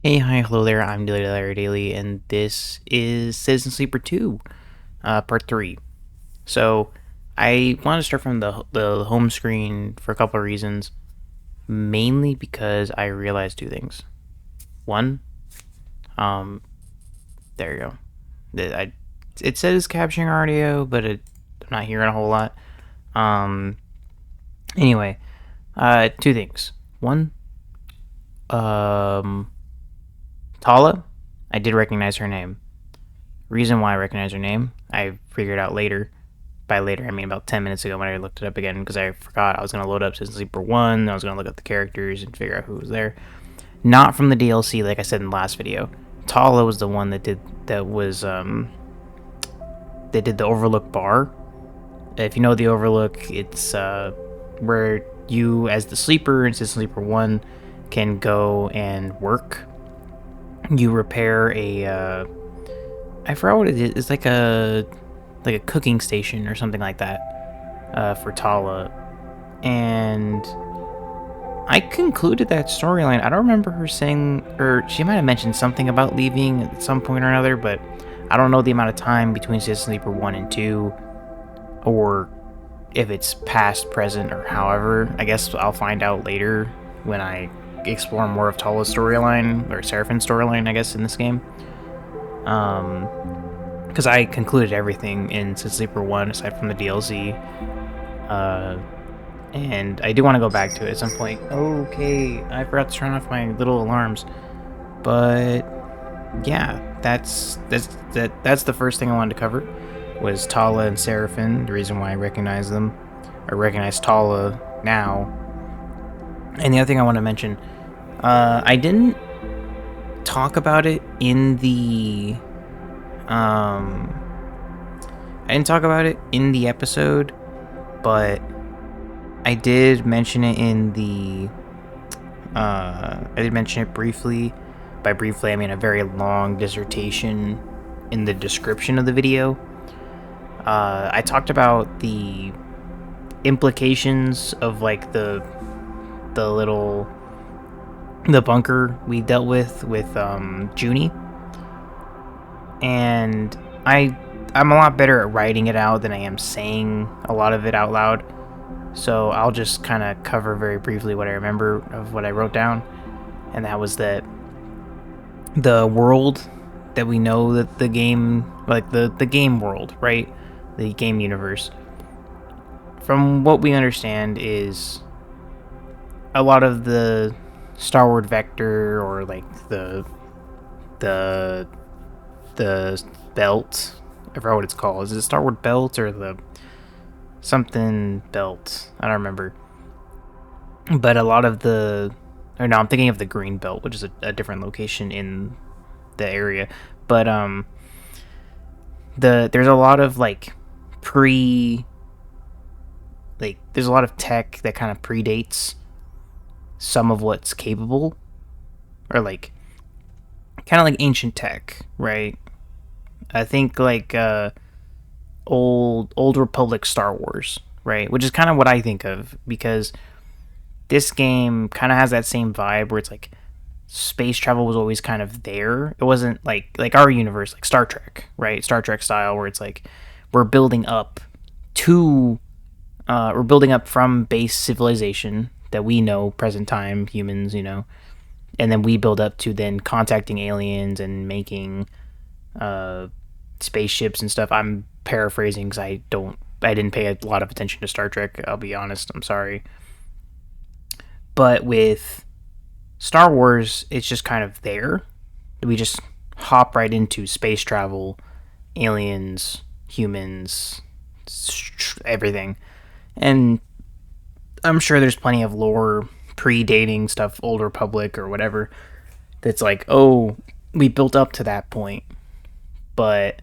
Hey, hi, hello there. I'm DilyDaly, and this is Citizen Sleeper 2, Part 3. So, I want to start from the home screen for a couple of reasons. Mainly because I realized two things. One, um, there you go. It says capturing audio, but I'm not hearing a whole lot. Um, anyway, two things. One, um, Tala, I did recognize her name. Reason why I recognize her name, I figured out later. By later, I mean about 10 minutes ago when I looked it up again because I forgot I was going to load up Citizen Sleeper 1. I was going to look up the characters and figure out who was there. Not from the DLC, like I said in the last video. Tala was the one that did the Overlook bar. If you know the Overlook, it's where you, as the sleeper in Citizen Sleeper 1, can go and work. You repair I forgot what it is. It's like a cooking station or something like that for Tala, and I concluded that storyline. I don't remember her saying, or she might have mentioned something about leaving at some point or another, but I don't know the amount of time between Citizen Sleeper 1 and 2, or if it's past, present, or however. I guess I'll find out later when I explore more of Tala's storyline, or Seraphin's storyline, I guess, in this game. Because I concluded everything in Citizen Sleeper 1 aside from the DLC. And I do want to go back to it at some point. Okay, I forgot to turn off my little alarms. But yeah, that's the first thing I wanted to cover was Tala and Seraphin. The reason why I recognize them, or recognize Tala now. And the other thing I want to mention, I didn't talk about it in the I didn't talk about it in the episode, but I did mention it in the I did mention it briefly. By briefly, I mean a very long dissertation in the description of the video. I talked about the implications of like the little the bunker we dealt with Junie, and I'm a lot better at writing it out than I am saying a lot of it out loud. So I'll just kind of cover very briefly what I remember of what I wrote down, and that was that the world that we know that the game, like the game world, right? The game universe, from what we understand, is a lot of the starward vector, or like the the belt. I forgot what it's called. Is it starward belt or the something belt? I don't remember. But a lot of the, or no, I'm thinking of the green belt, which is a different location in the area. But there's a lot of like pre, like there's a lot of tech that kind of predates some of what's capable, or like kind of like ancient tech, right? I think like old Republic Star Wars, right? Which is kind of what I think of, because this game kind of has that same vibe where it's like space travel was always kind of there. It wasn't like our universe, like Star Trek, right? Star Trek style, where it's like we're building up to we're building up from base civilization that we know, present time humans, and then we build up to then contacting aliens and making spaceships and stuff. I'm paraphrasing because I didn't pay a lot of attention to Star Trek. I'll be honest. I'm sorry. But with Star Wars, it's just kind of there. We just hop right into space travel, aliens, humans, everything. And I'm sure there's plenty of lore predating stuff, Old Republic or whatever, that's like, oh, we built up to that point. But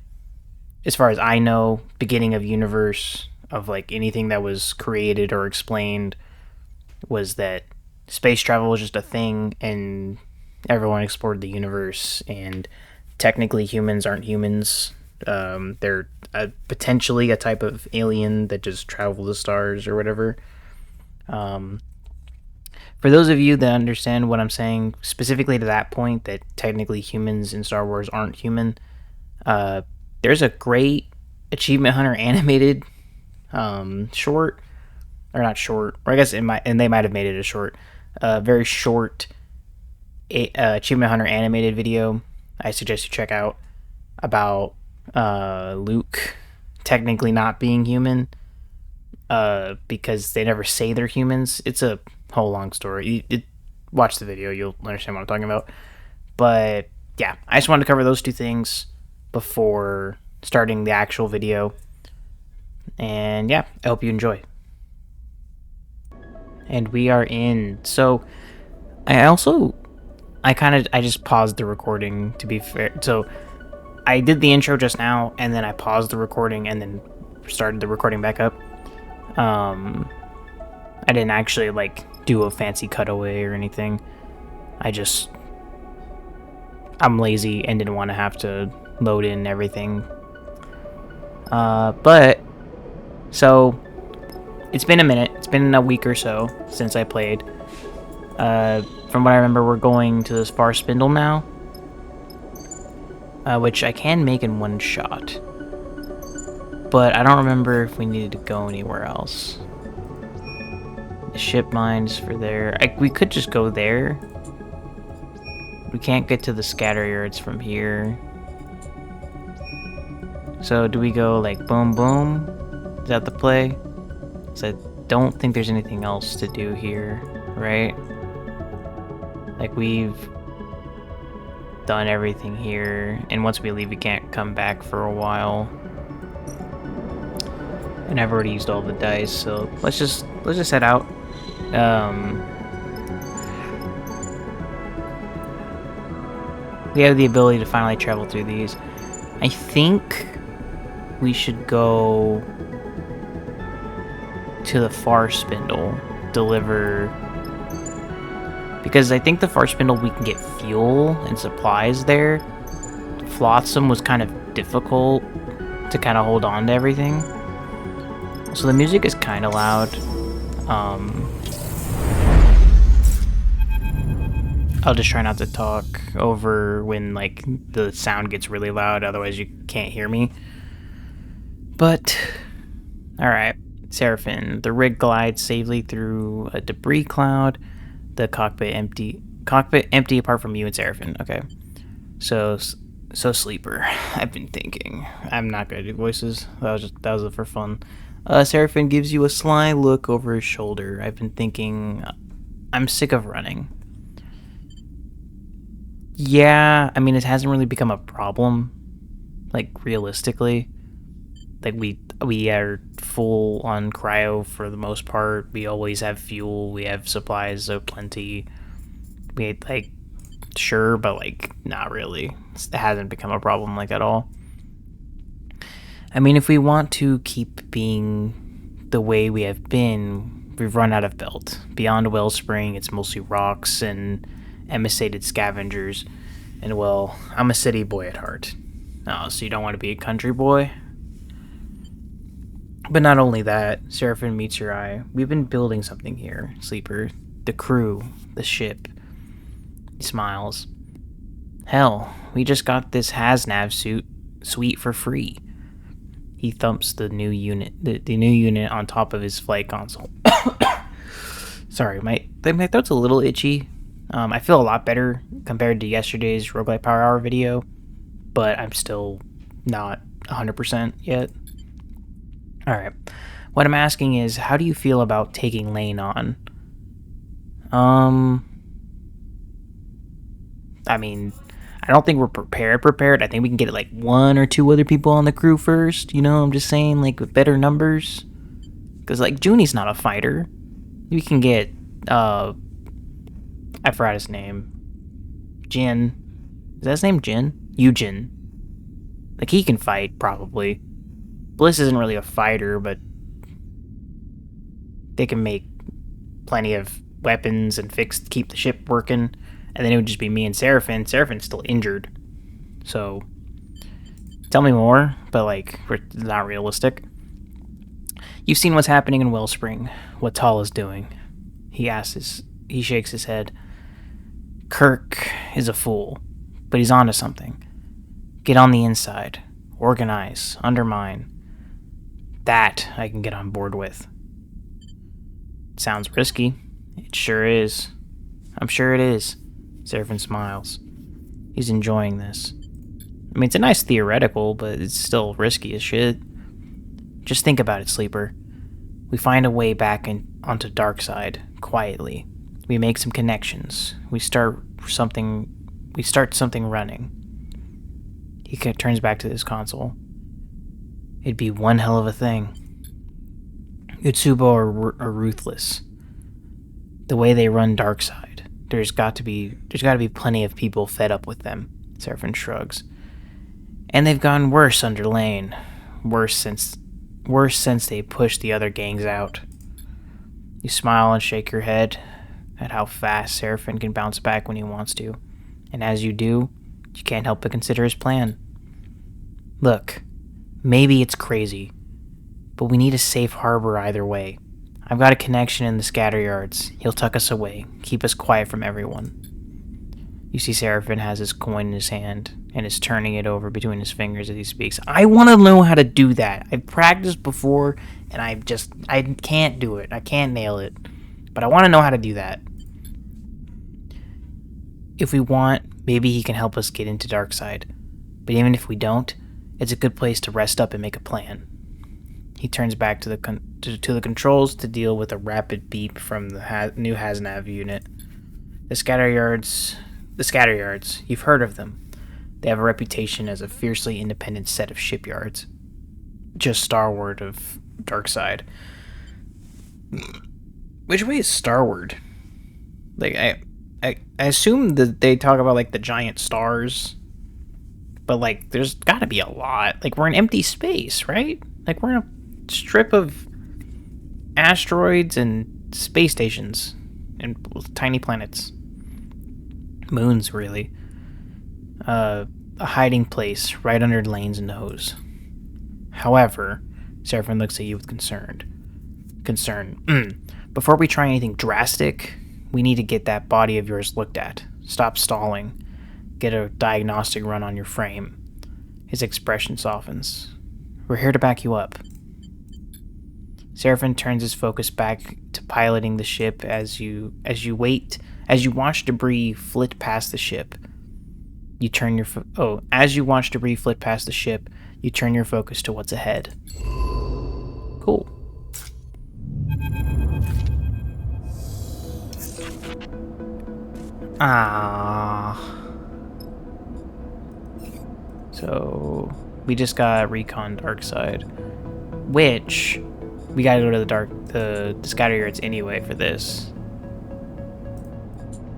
as far as I know, beginning of universe of like anything that was created or explained was that space travel was just a thing, and everyone explored the universe, and technically humans aren't humans. They're potentially a type of alien that just travel the stars or whatever. For those of you that understand what I'm saying, specifically to that point that technically humans in Star Wars aren't human, there's a great Achievement Hunter animated short, or not short, or I guess they might have made it a short, very short Achievement Hunter animated video I suggest you check out about Luke technically not being human, because they never say they're humans. It's a whole long story. Watch the video, you'll understand what I'm talking about. But yeah, I just wanted to cover those two things before starting the actual video. And yeah, I hope you enjoy. And we are in. So I just paused the recording, to be fair. So I did the intro just now, and then I paused the recording and then started the recording back up. I didn't actually do a fancy cutaway or anything. I'm lazy and didn't want to have to load in everything. But so it's been a minute. It's been a week or so since I played. From what I remember, we're going to this far spindle now, which I can make in one shot. But I don't remember if we needed to go anywhere else. The ship mines for there. We could just go there. We can't get to the scatter yards from here. So do we go boom boom? Is that the play? So I don't think there's anything else to do here, right? We've done everything here, and once we leave we can't come back for a while. And I've already used all the dice, so let's just head out. We have the ability to finally travel through these. I think we should go to the far spindle, deliver, because I think the far spindle we can get fuel and supplies there. Flotsam was kind of difficult to kind of hold on to everything. So the music is kind of loud. I'll just try not to talk over when the sound gets really loud, otherwise you can't hear me. But alright, Seraphim. The rig glides safely through a debris cloud. The cockpit empty apart from you and Seraphim. Okay. So Sleeper. I've been thinking. I'm not gonna do voices. That was for fun. Seraphim gives you a sly look over his shoulder. I've been thinking, I'm sick of running. Yeah, I mean, it hasn't really become a problem, realistically. We are full on cryo for the most part. We always have fuel. We have supplies of plenty. We, sure, but, not really. It hasn't become a problem, at all. I mean, if we want to keep being the way we have been, we've run out of belt. Beyond Wellspring, it's mostly rocks and emissated scavengers. And, well, I'm a city boy at heart. Oh, so you don't want to be a country boy? But not only that, Seraphim meets your eye. We've been building something here, Sleeper. The crew, the ship. He smiles. Hell, we just got this HasNav suite for free. He thumps the new unit on top of his flight console. Sorry, my throat's a little itchy. I feel a lot better compared to yesterday's Rogue-lite Power Hour video, but I'm still not 100% yet. Alright, what I'm asking is, how do you feel about taking Lane on? I mean, I don't think we're prepared. I think we can get one or two other people on the crew first, I'm just saying, with better numbers. Because, Junie's not a fighter. We can get, I forgot his name. Jin. Is that his name, Jin? Eugen. He can fight, probably. Bliss isn't really a fighter, but they can make plenty of weapons and keep the ship working. And then it would just be me and Seraphim. Seraphim's still injured. So, tell me more, but, we're not realistic. You've seen what's happening in Wellspring, what Tal is doing. He asks He shakes his head. Kirk is a fool, but he's onto something. Get on the inside. Organize. Undermine. That I can get on board with. Sounds risky. It sure is. I'm sure it is. Seraphin smiles. He's enjoying this. I mean, it's a nice theoretical, but it's still risky as shit. Just think about it, Sleeper. We find a way back onto Darkside, quietly. We make some connections. We start something running. He turns back to his console. It'd be one hell of a thing. Utsubo are ruthless. The way they run Darkside. There's got to be plenty of people fed up with them, Seraphin shrugs. And they've gotten worse under Lane. Worse since they pushed the other gangs out. You smile and shake your head at how fast Seraphin can bounce back when he wants to. And as you do, you can't help but consider his plan. Look, maybe it's crazy, but we need a safe harbor either way. I've got a connection in the scatter yards. He'll tuck us away, keep us quiet from everyone. You see Seraphin has his coin in his hand and is turning it over between his fingers as he speaks. I want to know how to do that. I've practiced before, and I can't do it. I can't nail it. But I want to know how to do that. If we want, maybe he can help us get into Darkside. But even if we don't, it's a good place to rest up and make a plan. He turns back to the controls to deal with a rapid beep from the new Hasnav unit. The scatter yards, you've heard of them. They have a reputation as a fiercely independent set of shipyards. Just starward of Darkside. Which way is starward? Like, I assume that they talk about, like, the giant stars. But, like, there's gotta be a lot. Like, we're in empty space, right? Like, we're in a strip of asteroids and space stations. And tiny planets. Moons, really. A hiding place right under Lane's nose. However, Seraphin looks at you with concern. Before we try anything drastic, we need to get that body of yours looked at. Stop stalling. Get a diagnostic run on your frame. His expression softens. We're here to back you up. Seraphin turns his focus back to piloting the ship as you watch debris flit past the ship. You turn your as you watch debris flit past the ship, you turn your focus to what's ahead. Cool. So we just got recon Darkside, which we gotta go to the scatter yards anyway for this.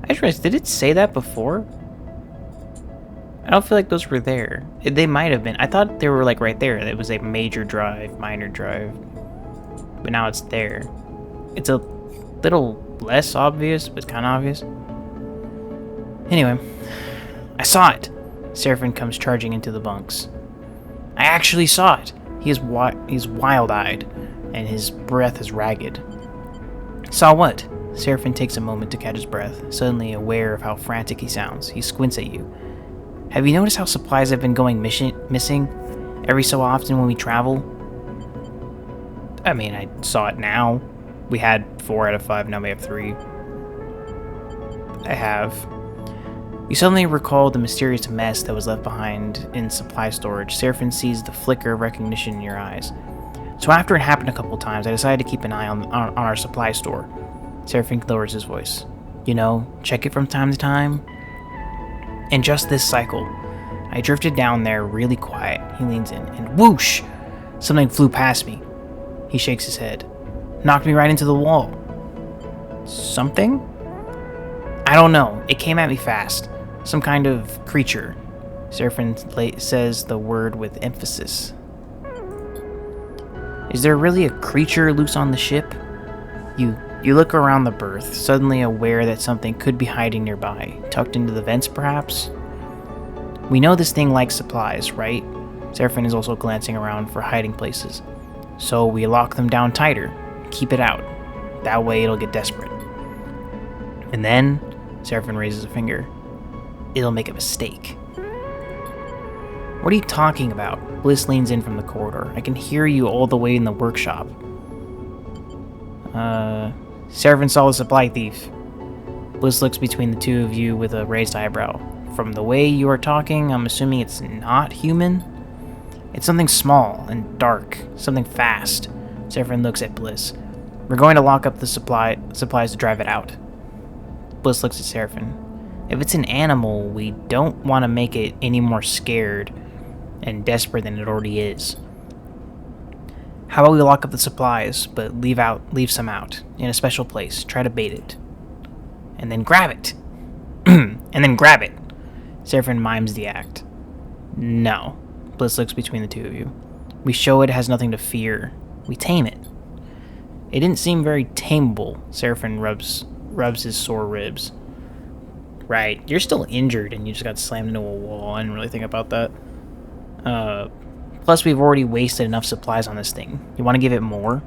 I just realized, did it say that before? I don't feel like those were there. They might have been. I thought they were like right there. It was a major drive, minor drive. But now it's there. It's a little less obvious, but it's kind of obvious. Anyway, I saw it. Seraphin comes charging into the bunks. I actually saw it. He's wild-eyed, and his breath is ragged. Saw what? Seraphin takes a moment to catch his breath, suddenly aware of how frantic he sounds. He squints at you. Have you noticed how supplies have been going missing every so often when we travel? I mean, I saw it now. We had 4 out of 5, now we have 3. I have. You suddenly recall the mysterious mess that was left behind in supply storage. Seraphin sees the flicker of recognition in your eyes. So after it happened a couple times, I decided to keep an eye on our supply store. Seraphin lowers his voice. You know, check it from time to time. And just this cycle, I drifted down there really quiet. He leans in, and whoosh! Something flew past me. He shakes his head. Knocked me right into the wall. Something? I don't know. It came at me fast. Some kind of creature. Seraphin says the word with emphasis. Is there really a creature loose on the ship? You look around the berth, suddenly aware that something could be hiding nearby, tucked into the vents perhaps? We know this thing likes supplies, right? Seraphin is also glancing around for hiding places. So we lock them down tighter, keep it out. That way it'll get desperate. And then, Seraphim raises a finger. It'll make a mistake. What are you talking about? Bliss leans in from the corridor. I can hear you all the way in the workshop. Seraphim saw the supply thief. Bliss looks between the two of you with a raised eyebrow. From the way you are talking, I'm assuming it's not human? It's something small and dark. Something fast. Seraphim looks at Bliss. We're going to lock up the supplies to drive it out. Bliss looks at Seraphim. If it's an animal, we don't want to make it any more scared and desperate than it already is. How about we lock up the supplies, but leave some out, in a special place. Try to bait it. And then grab it. And then grab it. Seraphim mimes the act. No. Bliss looks between the two of you. We show it has nothing to fear. We tame it. It didn't seem very tameable. Seraphim rubs his sore ribs. Right, you're still injured and you just got slammed into a wall. I didn't really think about that. Plus, we've already wasted enough supplies on this thing. You want to give it more?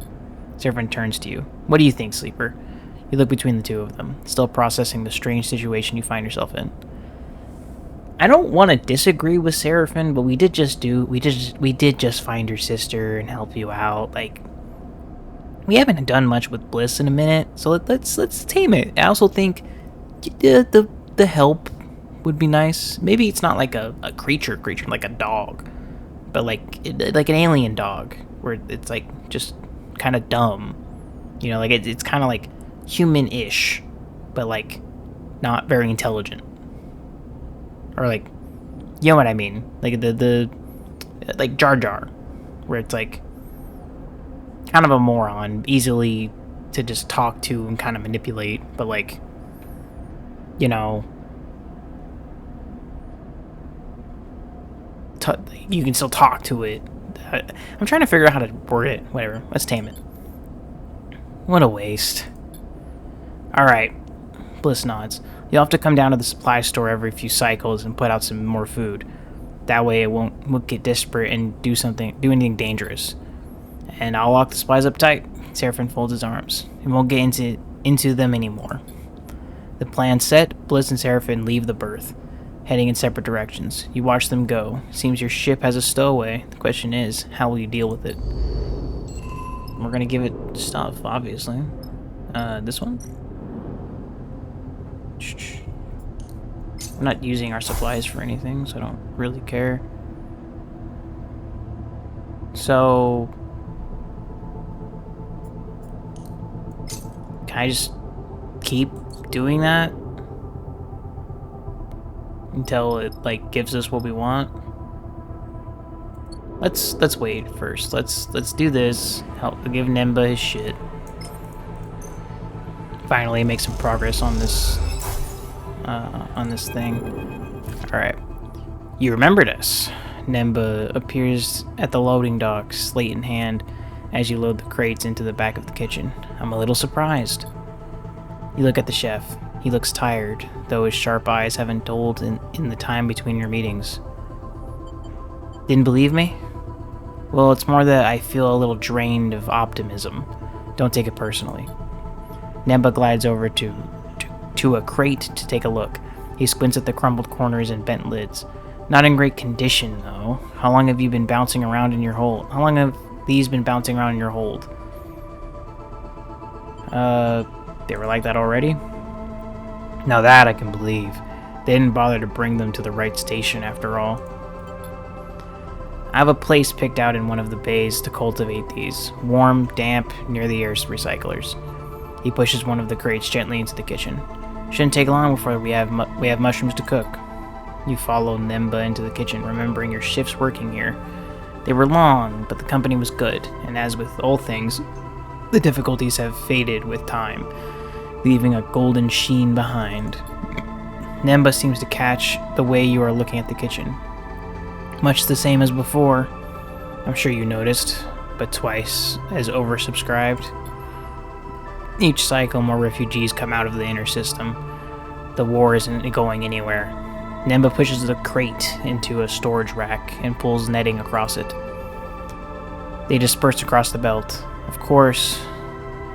Seraphim turns to you. What do you think, Sleeper? You look between the two of them, still processing the strange situation you find yourself in. I don't want to disagree with Seraphim, but we did just find your sister and help you out. Like, we haven't done much with Bliss in a minute, so let's tame it. I also think the help would be nice. Maybe it's not like a creature like a dog, but like an alien dog, where it's like just kind of dumb. You know, like it's kind of like human-ish, but like not very intelligent. Or like, you know what I mean? Like the like Jar Jar, where it's like kind of a moron, easily to just talk to and kind of manipulate, but like, you know, you can still talk to it. I'm trying to figure out how to word it. Whatever. Let's tame it. What a waste. Alright. Bliss nods. You'll have to come down to the supply store every few cycles and put out some more food. That way it won't get desperate and do anything dangerous. And I'll lock the supplies up tight. Seraphim folds his arms. It won't get into them anymore. The plan's set. Bliss and Seraphim leave the berth, heading in separate directions. You watch them go. Seems your ship has a stowaway. The question is, how will you deal with it? We're gonna give it stuff, obviously. This one? We're not using our supplies for anything, so I don't really care. So, can I just keep doing that until it like gives us what we want? Let's wait first. Let's do this. Help give Nemba his shit. Finally make some progress on this thing. Alright. You remembered us. Nemba appears at the loading dock, slate in hand, as you load the crates into the back of the kitchen. I'm a little surprised. You look at the chef. He looks tired, though his sharp eyes haven't dulled in the time between your meetings. Didn't believe me? Well, it's more that I feel a little drained of optimism. Don't take it personally. Nemba glides over to a crate to take a look. He squints at the crumbled corners and bent lids. Not in great condition, though. How long have you been bouncing around in your hold? How long have these been bouncing around in your hold? They were like that already? Now that I can believe. They didn't bother to bring them to the right station after all. I have a place picked out in one of the bays to cultivate these. Warm, damp, near the air recyclers. He pushes one of the crates gently into the kitchen. Shouldn't take long before we have mushrooms to cook. You follow Nemba into the kitchen, remembering your shifts working here. They were long, but the company was good, and as with all things, the difficulties have faded with time, leaving a golden sheen behind. Nemba seems to catch the way you are looking at the kitchen. Much the same as before. I'm sure you noticed, but twice as oversubscribed. Each cycle, more refugees come out of the inner system. The war isn't going anywhere. Nemba pushes the crate into a storage rack and pulls netting across it. They disperse across the belt. Of course.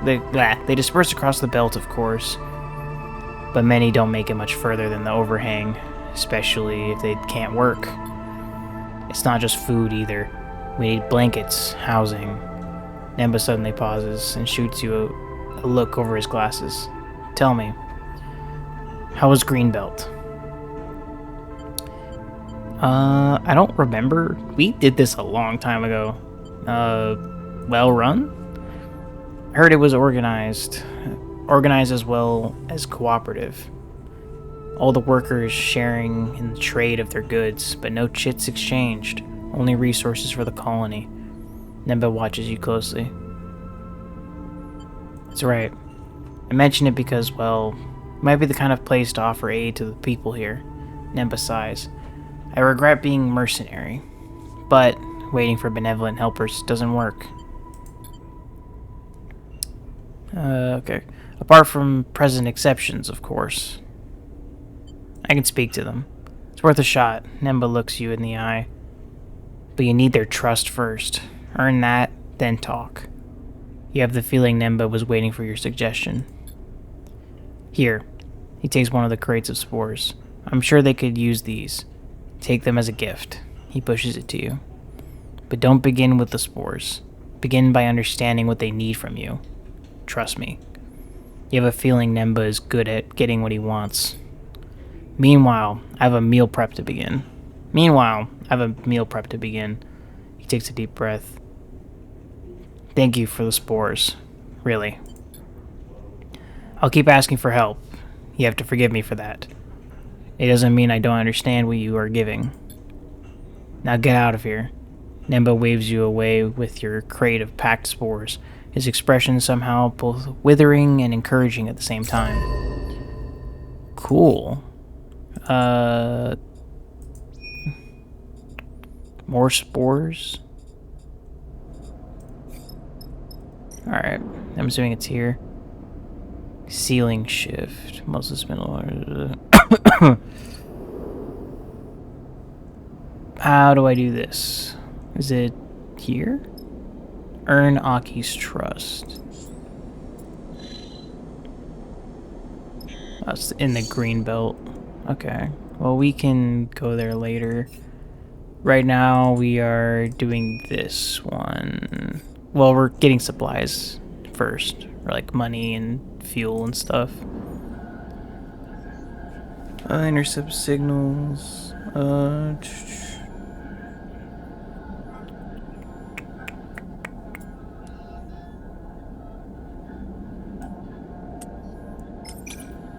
They disperse across the belt, of course. but many don't make it much further than the overhang, especially if they can't work. It's not just food either. We need blankets, housing. Nemba suddenly pauses and shoots you a look over his glasses. Tell me, how was Greenbelt? I don't remember. We did this a long time ago. Well run? I heard it was organized as well as cooperative. All the workers sharing in the trade of their goods, but no chits exchanged, only resources for the colony. Nemba watches you closely. That's right. I mention it because, well, it might be the kind of place to offer aid to the people here. Nemba sighs. I regret being mercenary, but waiting for benevolent helpers doesn't work. Okay. Apart from present exceptions, of course. I can speak to them. It's worth a shot. Nemba looks you in the eye. But you need their trust first. Earn that, then talk. You have the feeling Nemba was waiting for your suggestion. Here. He takes one of the crates of spores. I'm sure they could use these. Take them as a gift. He pushes it to you. But don't begin with the spores. Begin by understanding what they need from you. Trust me. You have a feeling Nemba is good at getting what he wants. Meanwhile, I have a meal prep to begin. He takes a deep breath. Thank you for the spores. Really. I'll keep asking for help. You have to forgive me for that. It doesn't mean I don't understand what you are giving. Now get out of here. Nemba waves you away with your crate of packed spores, his expression somehow both withering and encouraging at the same time. Cool. More spores? Alright, I'm assuming it's here. Ceiling shift. Most of the spindle. How do I do this? Is it here? Earn Aki's trust. That's in the green belt. Okay. Well, we can go there later. Right now, we are doing this one. Well, we're getting supplies first. Or like money and fuel and stuff. Intercept signals.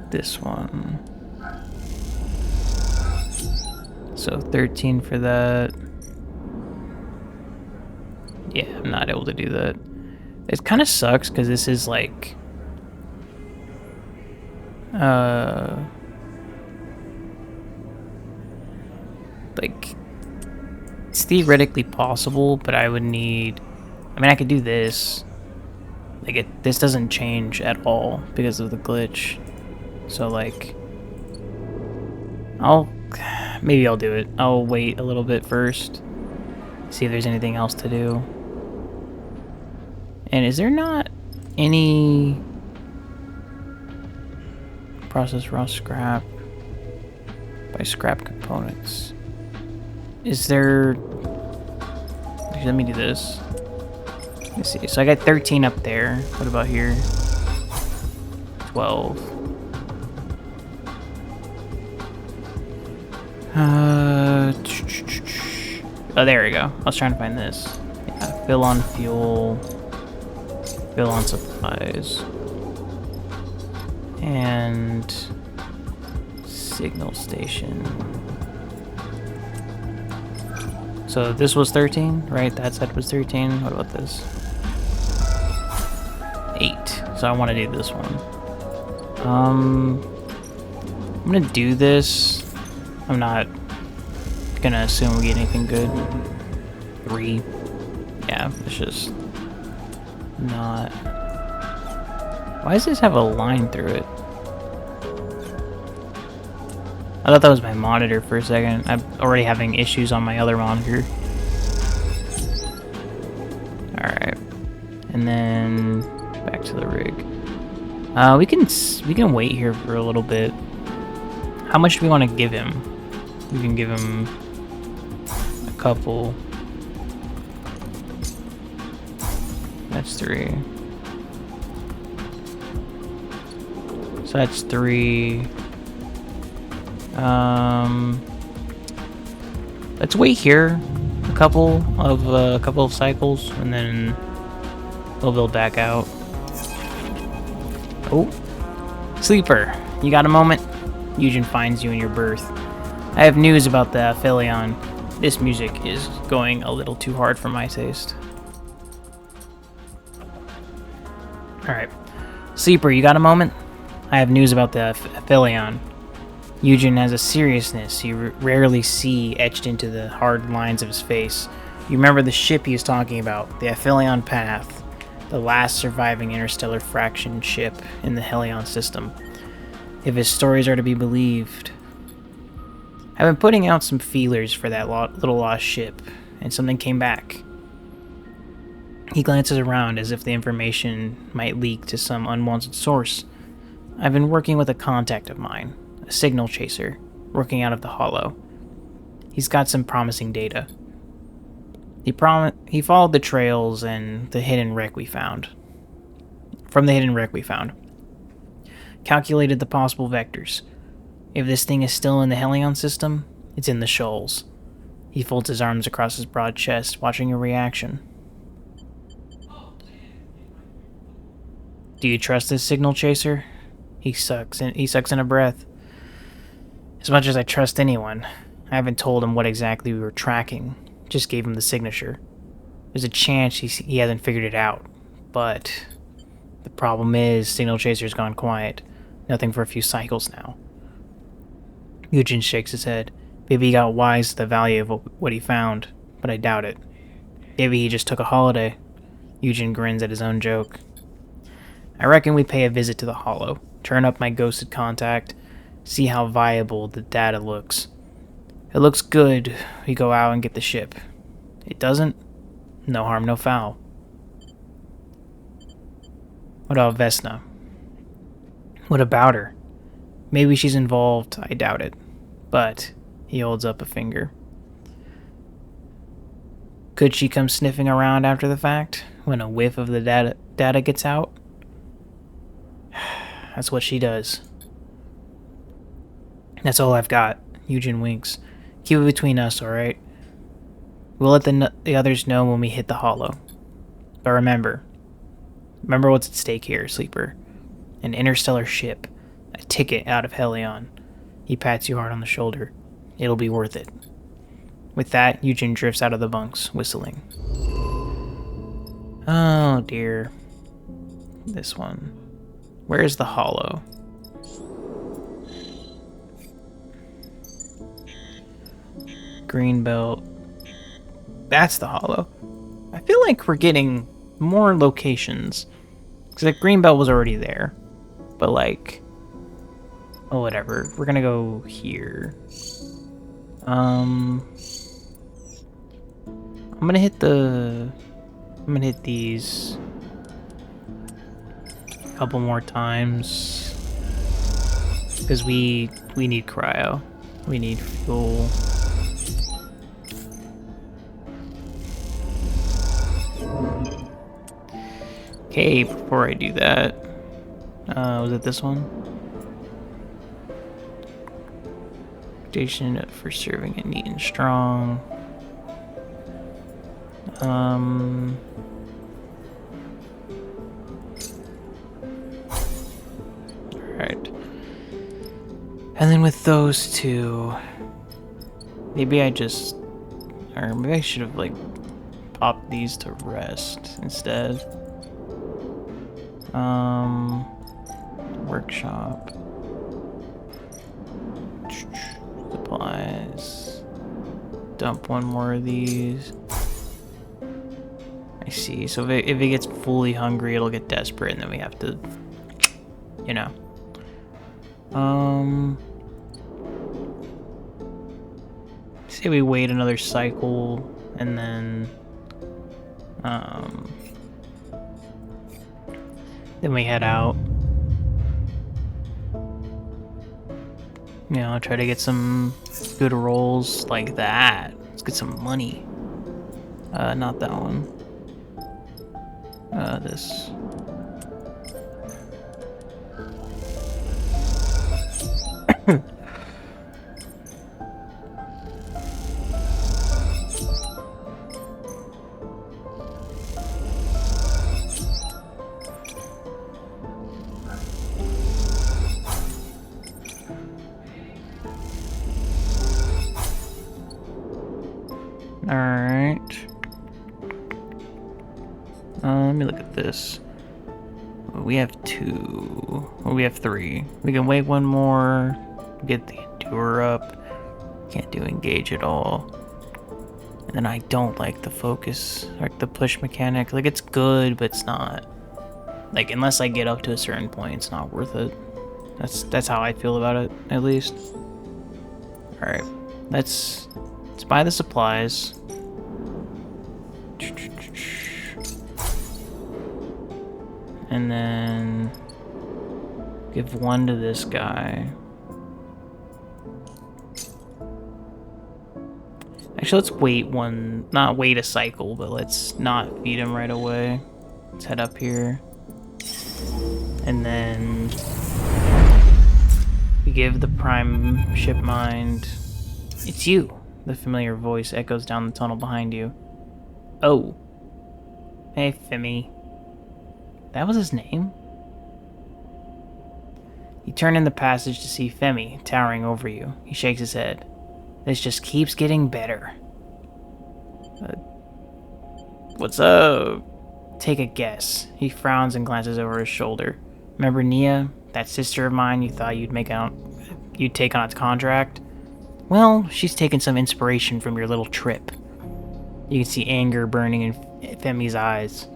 This one. So 13 for that. Yeah, I'm not able to do that. It kind of sucks because this is like it's theoretically possible, but I would need, I mean, I could do this. Like this doesn't change at all because of the glitch. So like maybe I'll do it. I'll wait a little bit first. See if there's anything else to do. And is there not any process raw scrap by scrap components? Is there... Let me do this. Let me see. So I got 13 up there. What about here? 12. Oh, there we go. I was trying to find this. Yeah, fill on fuel. Fill on supplies. And signal station. So this was 13, right? That set was 13. What about this? 8. So I want to do this one. I'm gonna do this. I'm not gonna assume we get anything good. 3. Yeah, it's just not. Why does this have a line through it? I thought that was my monitor for a second. I'm already having issues on my other monitor. Alright. And then back to the rig. We can wait here for a little bit. How much do we want to give him? We can give him a couple. That's 3. So that's 3. Let's wait here a couple of cycles, and then we'll build back out. Oh, Sleeper, you got a moment? Gungeon finds you in your berth. I have news about the Aphelion. This music is going a little too hard for my taste. Alright. Sleeper, you got a moment? I have news about the Aphelion. Gungeon has a seriousness you rarely see etched into the hard lines of his face. You remember the ship he was talking about, the Aphelion Path, the last surviving interstellar fraction ship in the Helion system. If his stories are to be believed. I've been putting out some feelers for that little lost ship, and something came back. He glances around as if the information might leak to some unwanted source. I've been working with a contact of mine, a signal chaser, working out of the Hollow. He's got some promising data. He followed the trails and the hidden wreck we found. From the hidden wreck we found. Calculated the possible vectors. If this thing is still in the Helion system, it's in the shoals. He folds his arms across his broad chest, watching your reaction. Do you trust this signal chaser? He sucks in a breath. As much as I trust anyone, I haven't told him what exactly we were tracking. Just gave him the signature. There's a chance he hasn't figured it out, but the problem is Signal Chaser's gone quiet. Nothing for a few cycles now. Gungeon shakes his head. Maybe he got wise to the value of what he found, but I doubt it. Maybe he just took a holiday. Gungeon grins at his own joke. I reckon we pay a visit to the Hollow, turn up my ghosted contact, see how viable the data looks. If it looks good, we go out and get the ship. It doesn't? No harm, no foul. What about Vesna? What about her? Maybe she's involved, I doubt it. But he holds up a finger. Could she come sniffing around after the fact, when a whiff of the data gets out? That's what she does. That's all I've got. Gungeon winks. Keep it between us, alright? We'll let the others know when we hit the Hollow. But remember what's at stake here, Sleeper. An interstellar ship. A ticket out of Helion. He pats you hard on the shoulder. It'll be worth it. With that, Gungeon drifts out of the bunks, whistling. Oh dear. This one. Where's the Hollow? Greenbelt. That's the Hollow. I feel like we're getting more locations. Because like Greenbelt was already there. But like... oh, whatever. We're gonna go here. I'm gonna hit these a couple more times. Because we need cryo. We need fuel. Okay, before I do that, was it this one? Reputation for serving it neat and strong. Alright. And then with those two, maybe I should have like popped these to rest instead. Workshop. Supplies. Dump one more of these. I see. So if it gets fully hungry, it'll get desperate, and then we have to, you know. Say we wait another cycle, and then we head out. You know, try to get some good rolls like that. Let's get some money. Not that one. This. Alright. Let me look at this. We have 2. Well, we have 3. We can wait one more. Get the endure up. Can't do engage at all. And then I don't like the focus, like the push mechanic. Like, it's good, but it's not. Like, unless I get up to a certain point, it's not worth it. That's how I feel about it, at least. Alright. Let's buy the supplies. And then give 1 to this guy. Actually, let's wait not wait a cycle, but let's not feed him right away. Let's head up here. And then we give the prime ship mind. It's you. The familiar voice echoes down the tunnel behind you. Oh. Hey, Femi. That was his name? You turn in the passage to see Femi towering over you. He shakes his head. This just keeps getting better. What's up? Take a guess. He frowns and glances over his shoulder. Remember Nia? That sister of mine you thought you'd take on its contract? Well, she's taken some inspiration from your little trip. You can see anger burning in Femi's eyes.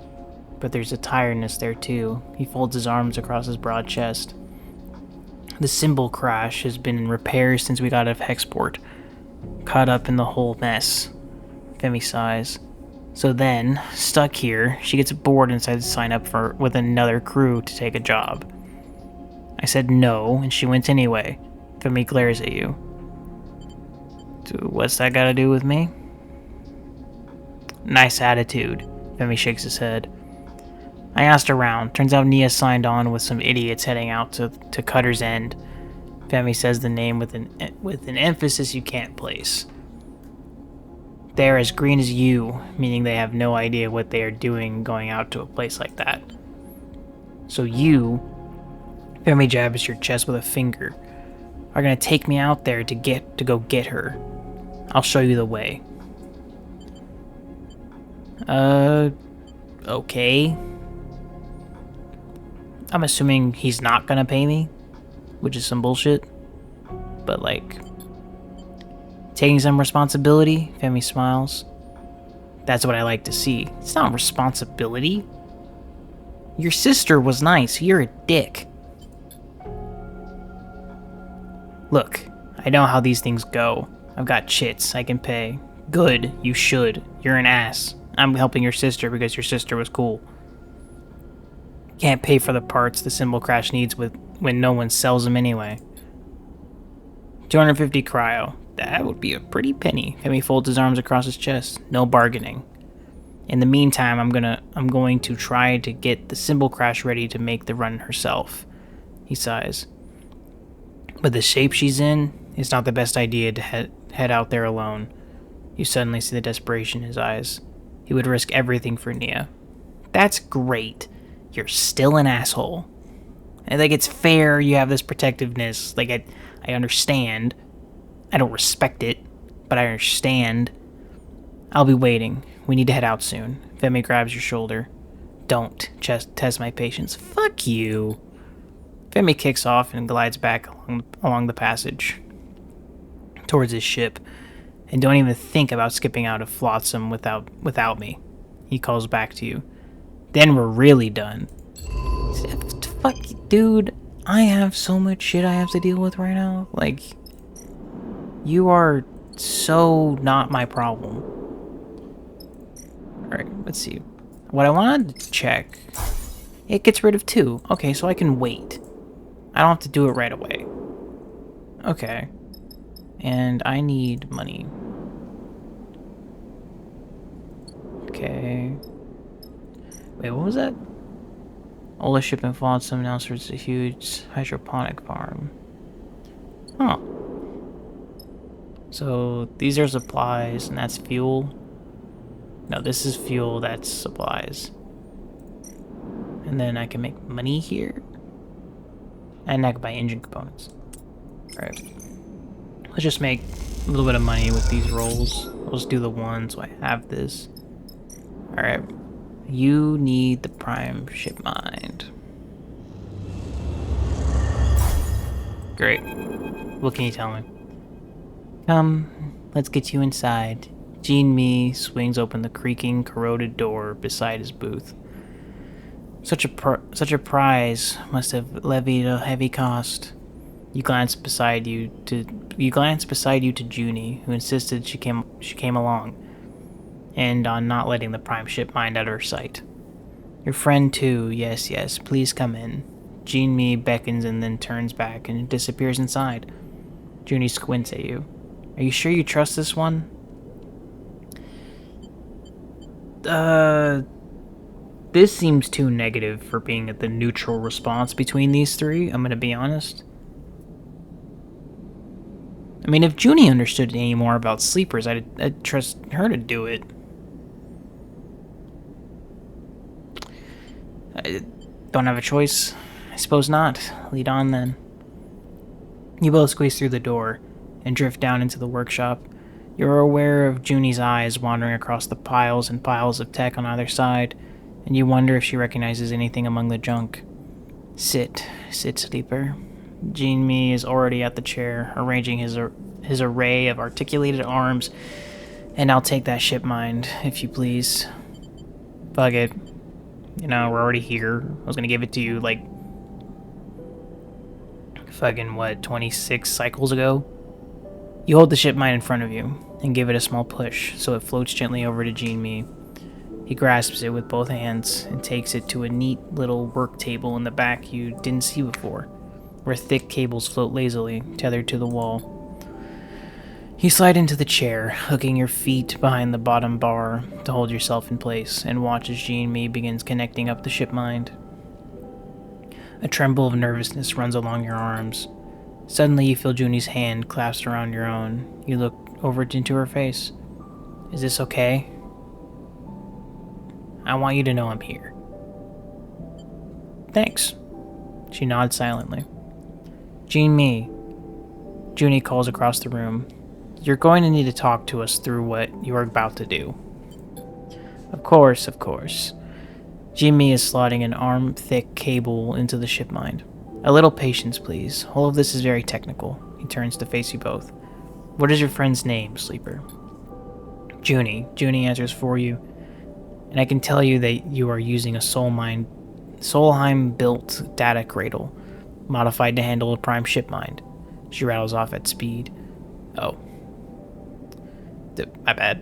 But there's a tiredness there too. He folds his arms across his broad chest. The symbol crash has been in repair since we got out of Hexport. Caught up in the whole mess. Femi sighs. So then, stuck here, she gets bored and decides to sign up with another crew to take a job. I said no, and she went anyway. Femi glares at you. So what's that got to do with me? Nice attitude. Femi shakes his head. I asked around. Turns out Nia signed on with some idiots heading out to Cutter's End. Femi says the name with an emphasis you can't place. They're as green as you, meaning they have no idea what they are doing going out to a place like that. So you, Femi jabs your chest with a finger, are gonna take me out there to go get her. I'll show you the way. Okay. I'm assuming he's not gonna pay me, which is some bullshit. But like, taking some responsibility, Femi smiles. That's what I like to see. It's not responsibility. Your sister was nice, you're a dick. Look, I know how these things go. I've got chits I can pay. Good, you should. You're an ass. I'm helping your sister because your sister was cool. Can't pay for the parts the symbol crash needs when no one sells them anyway. 250 cryo. That would be a pretty penny. Femi folds his arms across his chest. No bargaining. In the meantime, I'm going to try to get the symbol crash ready to make the run herself. He sighs. But the shape she's in, it's not the best idea to head out there alone. You suddenly see the desperation in his eyes. He would risk everything for Nia. That's great. You're still an asshole. And like, it's fair you have this protectiveness. Like, I understand. I don't respect it, but I understand. I'll be waiting. We need to head out soon. Femi grabs your shoulder. Don't test my patience. Fuck you. Femi kicks off and glides back along the passage towards his ship. And don't even think about skipping out of Flotsam without me. He calls back to you. Then we're really done. Fuck, dude. I have so much shit I have to deal with right now. Like, you are so not my problem. Alright, let's see. What I wanted to check... It gets rid of 2. Okay, so I can wait. I don't have to do it right away. Okay. And I need money. Okay. Wait, what was that? Ola shipment followed some announcers a huge hydroponic farm. Huh. So these are supplies, and that's fuel. No, this is fuel, that's supplies. And then I can make money here. And I can buy engine components. Alright. Let's just make a little bit of money with these rolls. I'll just do the one so I have this. Alright. You need the prime ship mind. Great. What can you tell me? Come, let's get you inside. Gene Me swings open the creaking, corroded door beside his booth. Such a prize must have levied a heavy cost. You glance beside you to Junie, who insisted she came along, and on not letting the prime ship mind out of her sight. Your friend too, yes, please come in. Gene Me beckons and then turns back and disappears inside. Junie squints at you. Are you sure you trust this one? This seems too negative for being the neutral response between these three, I'm gonna be honest. I mean, if Junie understood any more about sleepers, I'd trust her to do it. I don't have a choice. I suppose not. Lead on, then. You both squeeze through the door and drift down into the workshop. You're aware of Junie's eyes wandering across the piles and piles of tech on either side, and you wonder if she recognizes anything among the junk. Sit, Sleeper. Gene Me is already at the chair, arranging his array of articulated arms, and I'll take that ship mind, if you please. Fuck it. You know, we're already here. I was gonna give it to you, like, fucking, 26 cycles ago? You hold the ship mine in front of you, and give it a small push, so it floats gently over to Gene Me. He grasps it with both hands, and takes it to a neat little work table in the back you didn't see before, where thick cables float lazily, tethered to the wall. You slide into the chair, hooking your feet behind the bottom bar to hold yourself in place, and watch as Gene Me begins connecting up the ship mind. A tremble of nervousness runs along your arms. Suddenly you feel Junie's hand clasped around your own. You look over into her face. Is this okay? I want you to know I'm here. Thanks. She nods silently. Gene Me. Junie calls across the room. You're going to need to talk to us through what you are about to do. Of course. Gene Me is slotting an arm-thick cable into the ship mind. A little patience, please. All of this is very technical. He turns to face you both. What is your friend's name, Sleeper? Junie. Junie answers for you. And I can tell you that you are using a Solheim-built data cradle, modified to handle a prime ship mind. She rattles off at speed. Oh. My bad.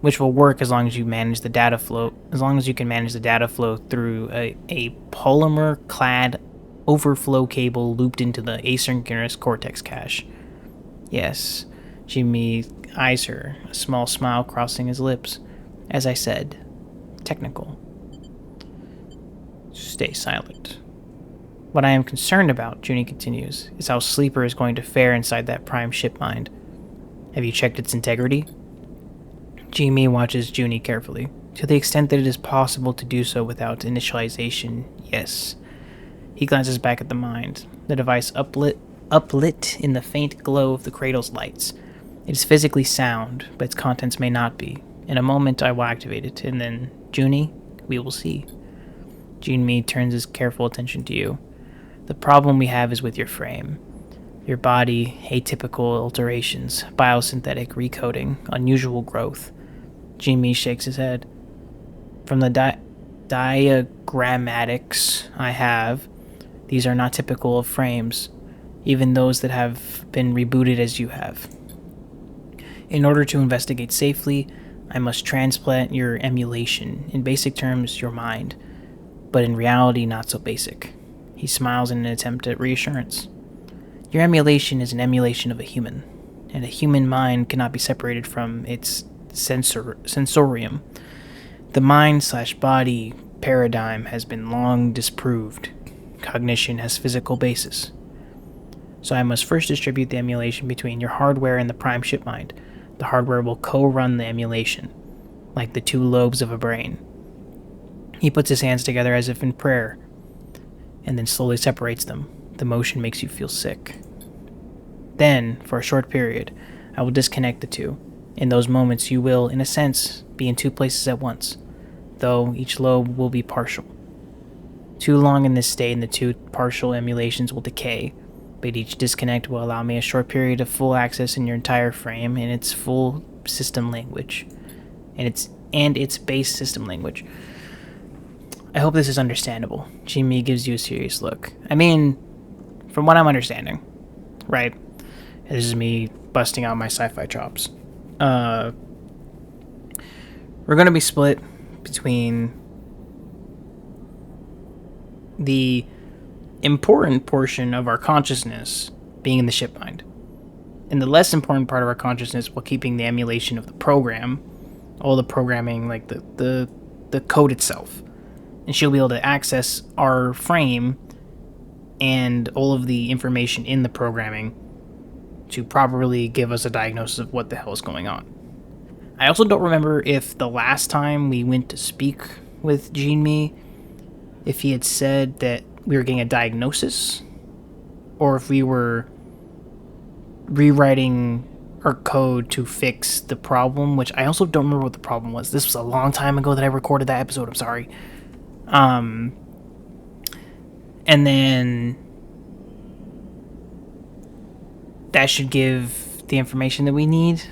Which will work as long as you manage the data flow. As long as you can manage the data flow through a polymer-clad overflow cable looped into the asynchronous cortex cache. Yes, Jimmy eyes her, a small smile crossing his lips. As I said, technical. Stay silent. What I am concerned about, Junie continues, is how Sleeper is going to fare inside that prime ship mind. Have you checked its integrity? Jimmy watches Junie carefully. To the extent that it is possible to do so without initialization, yes. He glances back at the mind, the device uplit in the faint glow of the cradle's lights. It is physically sound, but its contents may not be. In a moment I will activate it, and then, Junie, we will see. Gene-Me turns his careful attention to you. The problem we have is with your frame. Your body, atypical alterations, biosynthetic recoding, unusual growth. Gene-Me shakes his head. From the diagrammatics I have, these are not typical of frames, even those that have been rebooted as you have. In order to investigate safely, I must transplant your emulation, in basic terms, your mind, but in reality not so basic. He smiles in an attempt at reassurance. Your emulation is an emulation of a human, and a human mind cannot be separated from its sensorium. The mind/body paradigm has been long disproved. Cognition has physical basis. So I must first distribute the emulation between your hardware and the prime ship mind. The hardware will co-run the emulation, like the two lobes of a brain. He puts his hands together as if in prayer, and then slowly separates them. The motion makes you feel sick. Then, for a short period, I will disconnect the two. In those moments, you will, in a sense, be in two places at once, though each lobe will be partial. Too long in this state, and the two partial emulations will decay, but each disconnect will allow me a short period of full access in your entire frame in its full system language, and its base system language. I hope this is understandable. Jimmy gives you a serious look. I mean, from what I'm understanding, right? This is me busting out my sci-fi chops. We're going to be split between the important portion of our consciousness being in the ship mind, and the less important part of our consciousness while keeping the emulation of the program, all the programming, like the code itself. And she'll be able to access our frame and all of the information in the programming to properly give us a diagnosis of what the hell is going on. I also don't remember if the last time we went to speak with Jean-Me, if he had said that we were getting a diagnosis, or if we were rewriting our code to fix the problem, which I also don't remember what the problem was. This was a long time ago that I recorded that episode, I'm sorry. And then that should give the information that we need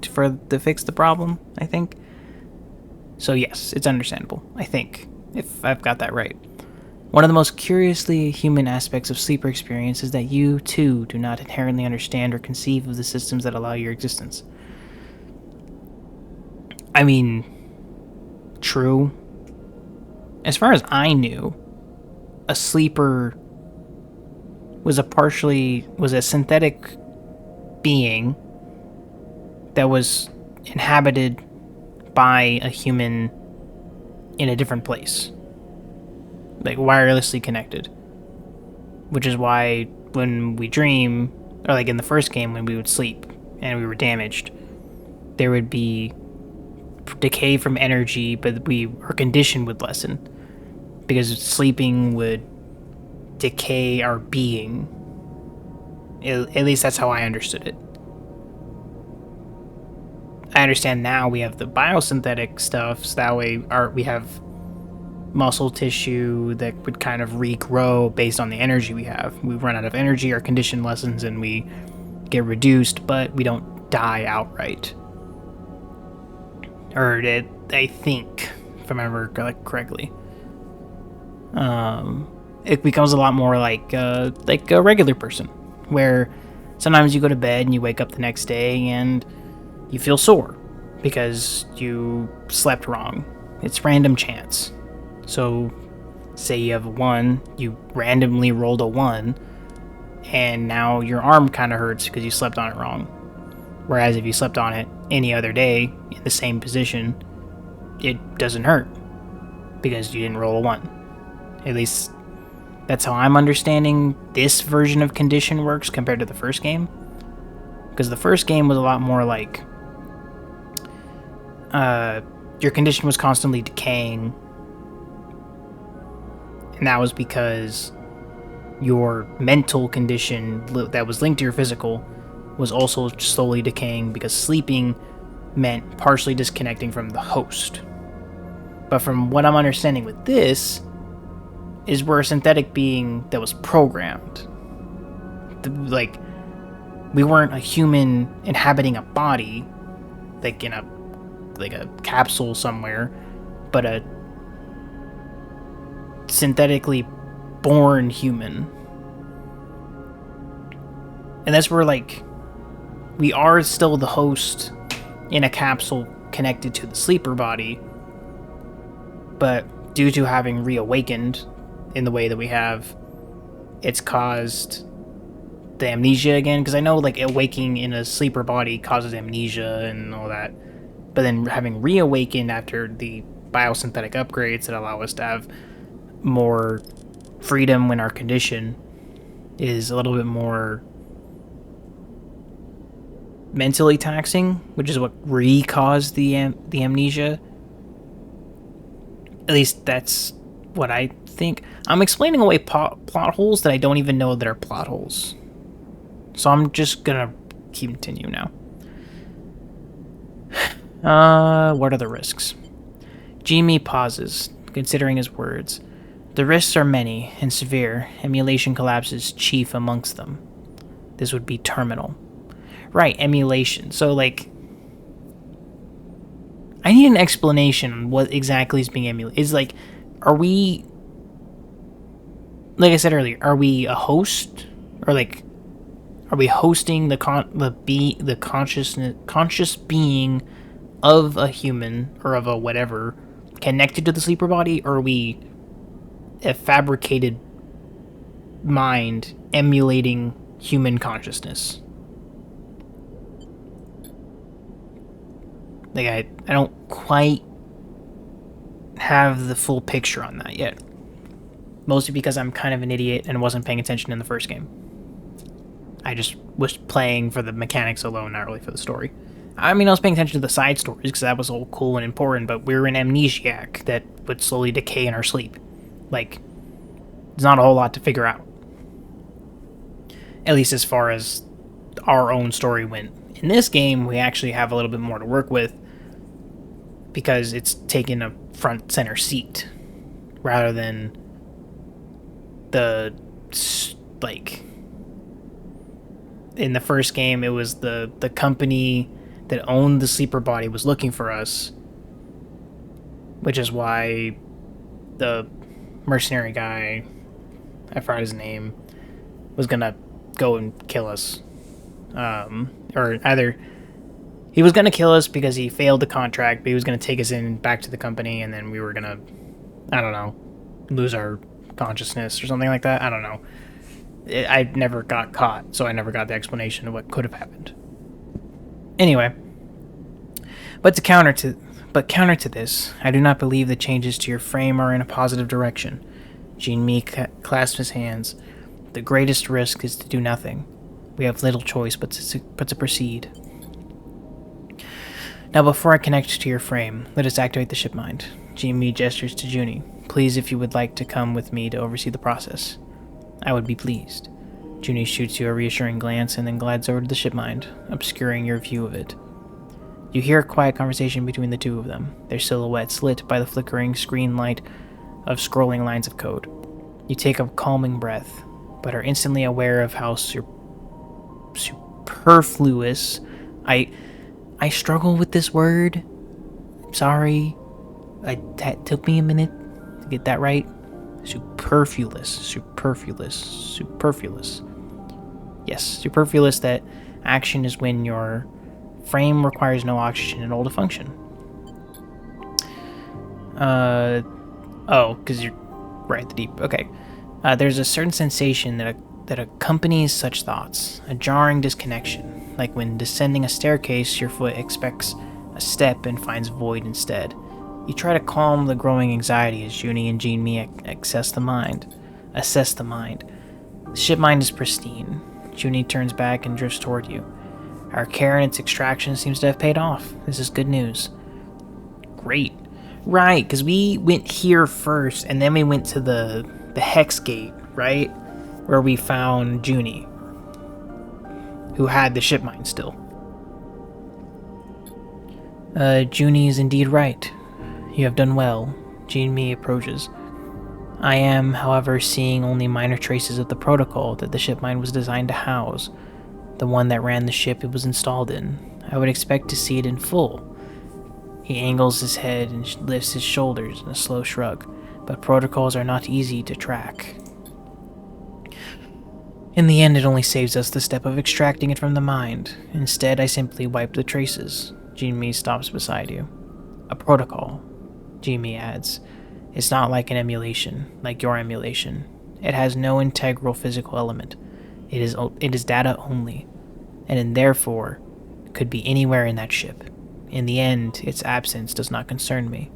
to fix the problem, I think. So yes, it's understandable, I think, if I've got that right. One of the most curiously human aspects of sleeper experience is that you, too, do not inherently understand or conceive of the systems that allow your existence. I mean, true. As far as I knew, a sleeper was a synthetic being that was inhabited by a human in a different place. Like, wirelessly connected. Which is why when we dream, or like in the first game when we would sleep and we were damaged, there would be decay from energy, but our condition would lessen. Because sleeping would decay our being. At least that's how I understood it. I understand now we have the biosynthetic stuff, so that way we have muscle tissue that would kind of regrow based on the energy we have. We run out of energy, our condition lessens, and we get reduced, but we don't die outright. Or I think, if I remember correctly. It becomes a lot more like a regular person, where sometimes you go to bed and you wake up the next day and you feel sore because you slept wrong. It's random chance. So, say you have a 1, you randomly rolled a 1, and now your arm kind of hurts because you slept on it wrong. Whereas if you slept on it any other day in the same position, it doesn't hurt because you didn't roll a 1. At least that's how I'm understanding this version of condition works compared to the first game. Because the first game was a lot more like your condition was constantly decaying, and that was because your mental condition that was linked to your physical was also slowly decaying, because sleeping meant partially disconnecting from the host. But from what I'm understanding with this, is we're a synthetic being that was programmed. Like, we weren't a human inhabiting a body, like in a capsule somewhere, but a synthetically born human. And that's where, like, we are still the host in a capsule connected to the sleeper body, but due to having reawakened in the way that we have, it's caused the amnesia again, because I know like awaking in a sleeper body causes amnesia and all that, but then having reawakened after the biosynthetic upgrades that allow us to have more freedom when our condition is a little bit more mentally taxing, which is what re-caused the amnesia. At least that's what I think. I'm explaining away plot holes that I don't even know that are plot holes. So I'm just gonna continue now. What are the risks? Jimmy pauses, considering his words. The risks are many and severe. Emulation collapse is chief amongst them. This would be terminal. Right, emulation. So, like, I need an explanation on what exactly is being emulated. Is like, are we, like I said earlier, are we a host, or like, are we hosting the conscious being of a human or of a whatever connected to the sleeper body, or are we a fabricated mind emulating human consciousness? Like, I don't quite have the full picture on that yet. Mostly because I'm kind of an idiot and wasn't paying attention in the first game. I just was playing for the mechanics alone, not really for the story. I mean, I was paying attention to the side stories because that was all cool and important, but we were an amnesiac that would slowly decay in our sleep. Like, there's not a whole lot to figure out. At least as far as our own story went. In this game, we actually have a little bit more to work with because it's taken a front center seat rather than the, like, in the first game, it was the company that owned the sleeper body was looking for us, which is why the mercenary guy, I forgot his name, was gonna go and kill us. Or either he was gonna kill us because he failed the contract, but he was gonna take us in back to the company, and then we were gonna, I don't know, lose our consciousness or something like that. I don't know. I never got caught, so I never got the explanation of what could have happened. Anyway, but counter to this, I do not believe the changes to your frame are in a positive direction. Jean-Mi clasped his hands. The greatest risk is to do nothing. We have little choice but to proceed. Now, before I connect to your frame, let us activate the ship mind. Jean-Mi gestures to Junie. Please, if you would like to come with me to oversee the process. I would be pleased. Junie shoots you a reassuring glance and then glides over to the ship mind, obscuring your view of it. You hear a quiet conversation between the two of them, their silhouettes lit by the flickering screen light of scrolling lines of code. You take a calming breath, but are instantly aware of how superfluous... I struggle with this word. Sorry. It took me a minute to get that right. Superfluous. Yes, superfluous that action is when your frame requires no oxygen at all to function. Because you're right at the deep. Okay. There's a certain sensation that accompanies such thoughts, a jarring disconnection, like when descending a staircase, your foot expects a step and finds void instead. You try to calm the growing anxiety as Junie and Jean-Mi assess the mind. The ship mind is pristine. Junie turns back and drifts toward you. Our care in its extraction seems to have paid off. This is good news. Great. Right, because we went here first, and then we went to the Hex Gate, right? Where we found Junie, who had the ship mind still. Junie is indeed right. You have done well. Jean-Mi approaches. I am, however, seeing only minor traces of the protocol that the ship mind was designed to house, the one that ran the ship it was installed in. I would expect to see it in full. He angles his head and lifts his shoulders in a slow shrug, but protocols are not easy to track. In the end, it only saves us the step of extracting it from the mind. Instead, I simply wipe the traces. Jean-Mi stops beside you. A protocol, Jean-Mi adds. It's not like an emulation, like your emulation. It has no integral physical element. It is data only, and therefore could be anywhere in that ship. In the end, its absence does not concern me.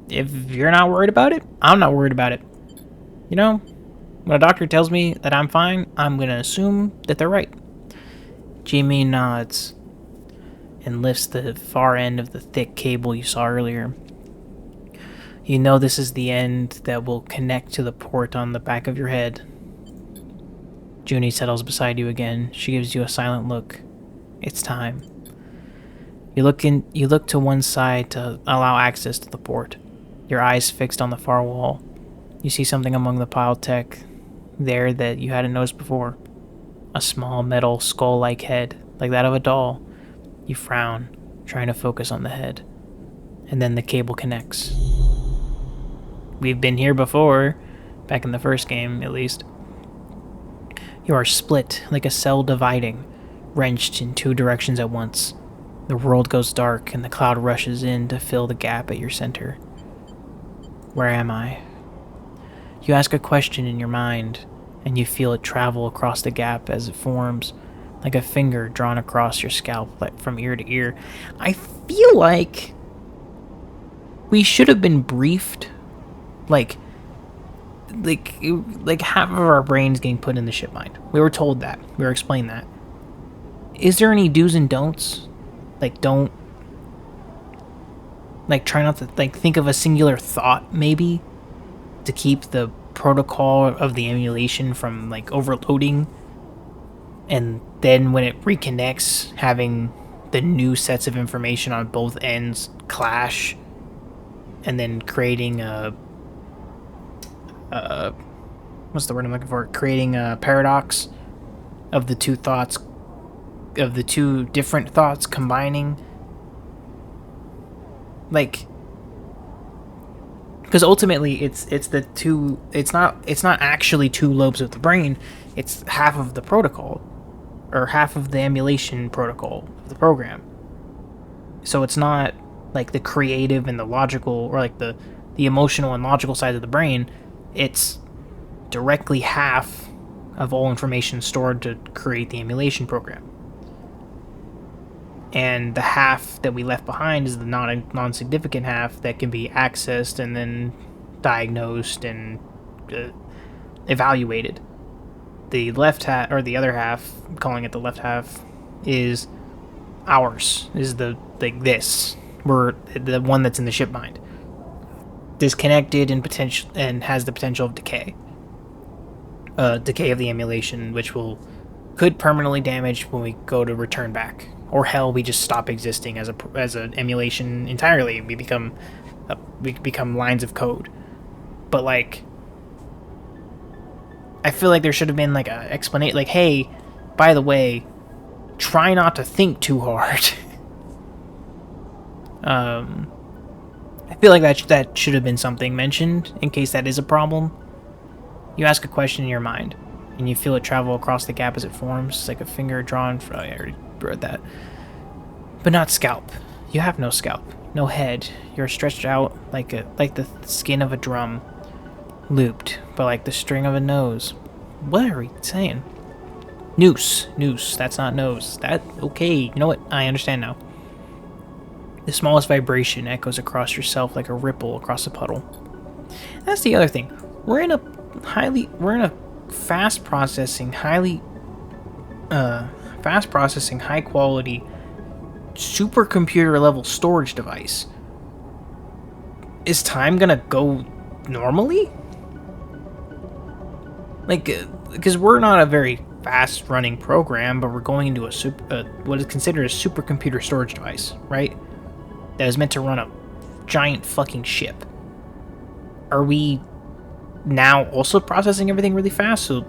If you're not worried about it, I'm not worried about it. You know, when a doctor tells me that I'm fine, I'm gonna assume that they're right. Jimmy nods and lifts the far end of the thick cable you saw earlier. You know this is the end that will connect to the port on the back of your head. Junie settles beside you again. She gives you a silent look. It's time. You look to one side to allow access to the port. Your eyes fixed on the far wall. You see something among the piled tech there that you hadn't noticed before. A small metal skull-like head, like that of a doll. You frown, trying to focus on the head. And then the cable connects. We've been here before, back in the first game, at least. You are split, like a cell dividing, wrenched in two directions at once. The world goes dark, and the cloud rushes in to fill the gap at your center. Where am I? You ask a question in your mind, and you feel it travel across the gap as it forms, like a finger drawn across your scalp from ear to ear. I feel like we should have been briefed, like half of our brains getting put in the ship mind. We were told that. We were explained that. Is there any do's and don'ts? Like, don't, like, try not to, like, think of a singular thought, maybe, to keep the protocol of the emulation from, like, overloading, and then when it reconnects, having the new sets of information on both ends clash, and then creating what's the word I'm looking for? Creating a paradox of the two thoughts, of the two different thoughts combining. Like, because ultimately it's not actually two lobes of the brain, it's half of the protocol, or half of the emulation protocol of the program. So it's not like the creative and the logical, or like the emotional and logical side of the brain. It's directly half of all information stored to create the emulation program. And the half that we left behind is the non-significant half that can be accessed and then diagnosed and evaluated. The left half, or the other half, I'm calling it the left half, is ours. Is this. We're the one that's in the ship mind. Disconnected and has the potential of decay. Decay of the emulation, which could permanently damage when we go to return back. Or hell, we just stop existing as an emulation entirely. We become lines of code. But like, I feel like there should have been like a explanation, like, hey, by the way, try not to think too hard. I feel like that should have been something mentioned in case that is a problem. You ask a question in your mind, and you feel it travel across the gap as it forms. It's like a finger drawn. I already read that. But not scalp. You have no scalp, no head. You're stretched out like the skin of a drum, looped, but like the string of a nose. What are we saying? Noose. That's not nose. Okay. You know what? I understand now. The smallest vibration echoes across yourself like a ripple across a puddle. That's the other thing. We're in a fast processing, high quality, supercomputer level storage device. Is time gonna go normally? Like, because we're not a very fast running program, but we're going into what is considered a supercomputer storage device, right? That is meant to run a giant fucking ship. Are we now also processing everything really fast, so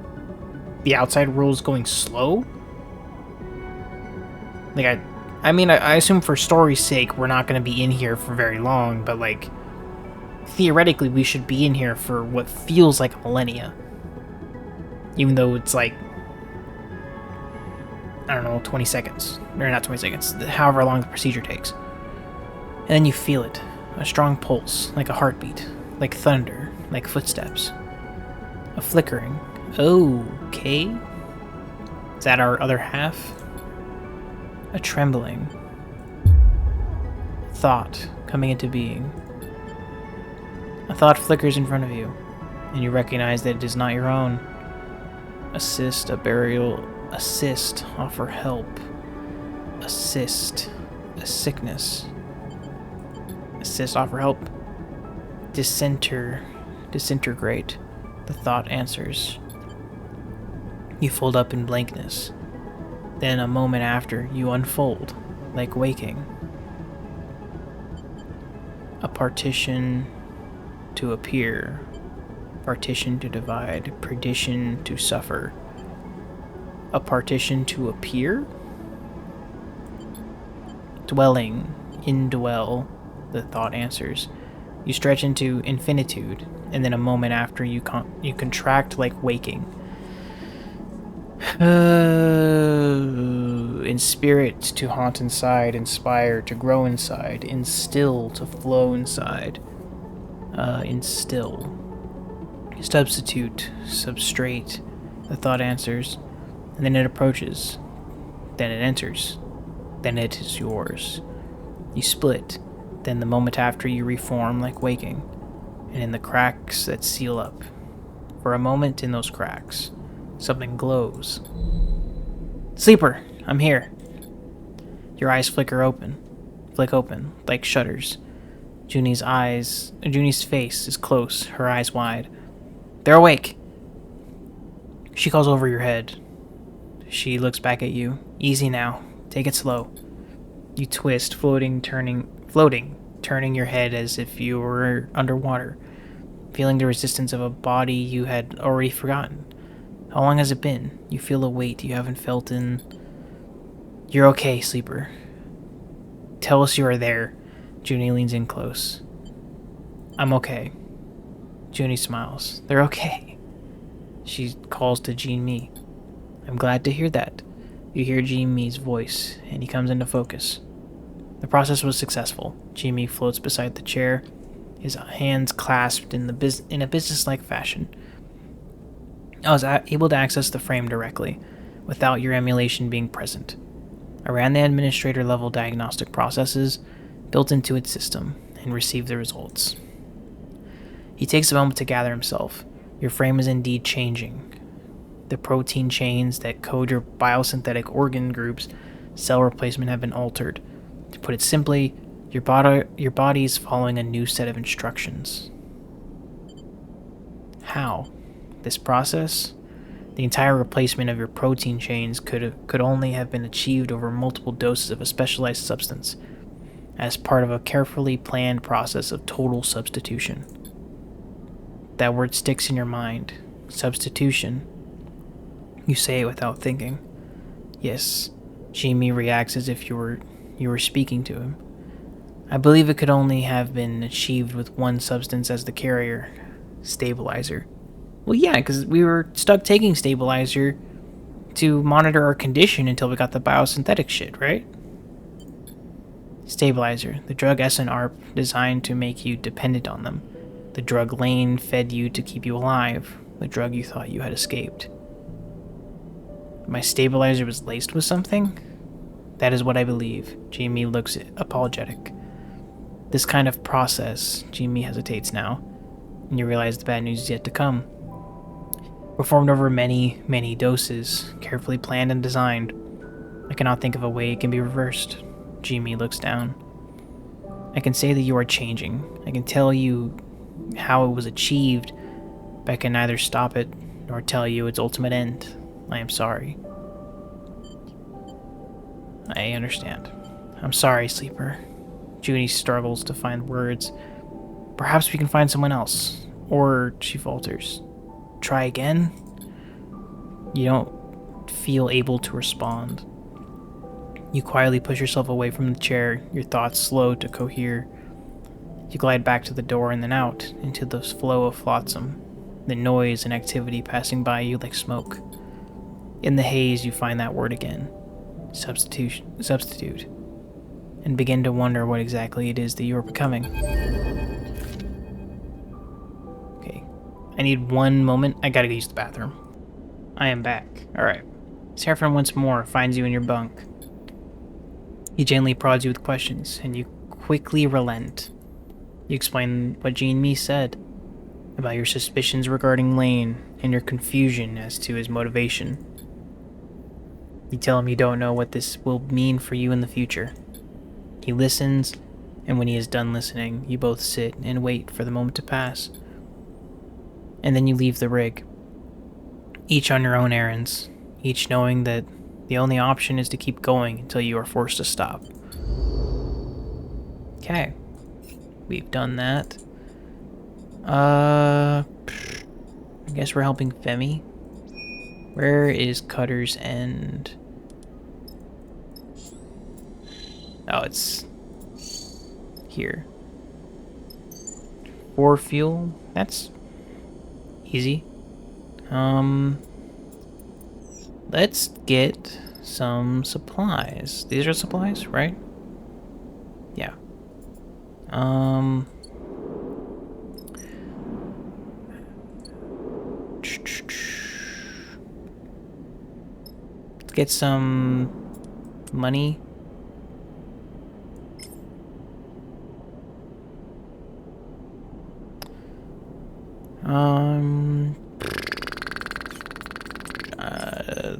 the outside world is going slow? Like, I mean, I assume for story's sake, we're not going to be in here for very long, but like, theoretically, we should be in here for what feels like a millennia. Even though it's like, I don't know, 20 seconds. Or not 20 seconds, however long the procedure takes. And then you feel it. A strong pulse, like a heartbeat, like thunder, like footsteps. A flickering. Okay. Is that our other half? A trembling. Thought coming into being. A thought flickers in front of you, and you recognize that it is not your own. Assist, a burial, assist, offer help. Assist, a sickness. Assist, offer help. Disintegrate, the thought answers. You fold up in blankness. Then a moment after, you unfold, like waking. A partition to appear. Partition to divide. Perdition to suffer. A partition to appear? Dwelling. Indwell, the thought answers. You stretch into infinitude, and then a moment after you contract like waking. In spirit to haunt inside, inspire to grow inside, instill to flow inside. Instill. Substitute, substrate, the thought answers, and then it approaches. Then it enters. Then it is yours. You split. Then the moment after you reform like waking, and in the cracks that seal up. For a moment in those cracks, something glows. Sleeper, I'm here. Your eyes flick open, like shutters. Junie's face is close, her eyes wide. They're awake. She calls over your head. She looks back at you. Easy now. Take it slow. You twist, turning your head as if you were underwater, feeling the resistance of a body you had already forgotten. How long has it been? You feel a weight you haven't felt in... You're okay, Sleeper. Tell us you are there. Junie leans in close. I'm okay. Junie smiles. They're okay. She calls to Jean-Mi. I'm glad to hear that. You hear Jean-Mi's voice, and he comes into focus. The process was successful. Jean-Mi floats beside the chair, his hands clasped in a business-like fashion. I was able to access the frame directly, without your emulation being present. I ran the administrator-level diagnostic processes built into its system, and received the results. He takes a moment to gather himself. Your frame is indeed changing. The protein chains that code your biosynthetic organ groups' cell replacement have been altered. To put it simply, your body is following a new set of instructions. How? This process? The entire replacement of your protein chains could only have been achieved over multiple doses of a specialized substance, as part of a carefully planned process of total substitution. That word sticks in your mind. Substitution. You say it without thinking. Yes. Jean-Mi reacts as if you were speaking to him. I believe it could only have been achieved with one substance as the carrier. Stabilizer. Well, yeah, because we were stuck taking stabilizer to monitor our condition until we got the biosynthetic shit, right? Stabilizer. The drug S and ARP designed to make you dependent on them. The drug Lane fed you to keep you alive. The drug you thought you had escaped. My stabilizer was laced with something? That is what I believe. Jean-Mi looks apologetic. This kind of process, Jean-Mi hesitates now, and you realize the bad news is yet to come. Performed over many, many doses, carefully planned and designed. I cannot think of a way it can be reversed. Jean-Mi looks down. I can say that you are changing. I can tell you how it was achieved, but I can neither stop it nor tell you its ultimate end. I am sorry. I understand. I'm sorry, Sleeper. Junie struggles to find words. Perhaps we can find someone else. Or, she falters. Try again? You don't feel able to respond. You quietly push yourself away from the chair, your thoughts slow to cohere. You glide back to the door and then out, into the flow of flotsam, the noise and activity passing by you like smoke. In the haze, you find that word again. Substitute. And begin to wonder what exactly it is that you are becoming. Okay, I need one moment. I gotta go use the bathroom. I am back. Alright. Seraphim once more finds you in your bunk. He gently prods you with questions, and you quickly relent. You explain what Jean-Mi said about your suspicions regarding Lane and your confusion as to his motivation. You tell him you don't know what this will mean for you in the future. He listens, and when he is done listening, you both sit and wait for the moment to pass. And then you leave the rig, each on your own errands, each knowing that the only option is to keep going until you are forced to stop. Okay. We've done that. I guess we're helping Femi. Where is Cutter's End? Oh, it's here. 4 fuel? That's easy. Let's get some supplies. These are supplies, right? Yeah. Let's get some money.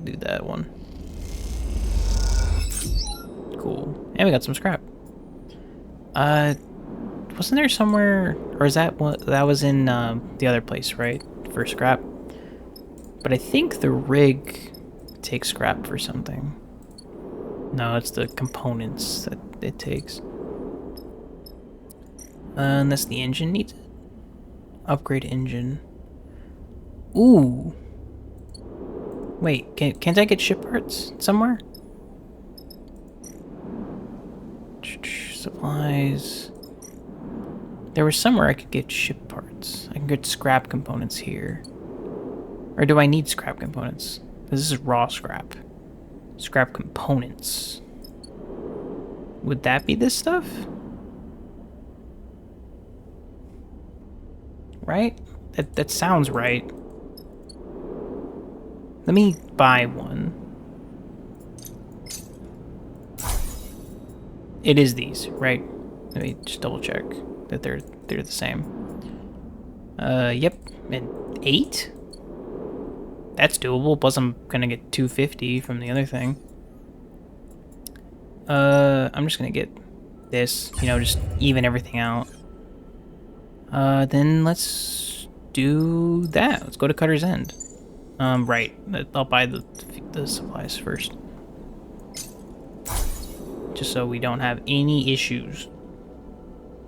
Do that one. Cool. And we got some scrap. Wasn't there somewhere, or is that what that was in the other place, right? For scrap. But I think the rig takes scrap for something. No, it's the components that it takes. Unless the engine needs it. Upgrade engine. Ooh. Wait, can't I get ship parts somewhere? Supplies. There was somewhere I could get ship parts. I can get scrap components here. Or do I need scrap components? This is raw scrap. Scrap components. Would that be this stuff? Right? That sounds right. Let me buy one. It is these, right? Let me just double check that they're the same. Yep. And 8? That's doable, plus I'm gonna get 250 from the other thing. I'm just gonna get this, you know, just even everything out. Then let's do that. Let's go to Cutter's End. Right. I'll buy the supplies first. Just so we don't have any issues.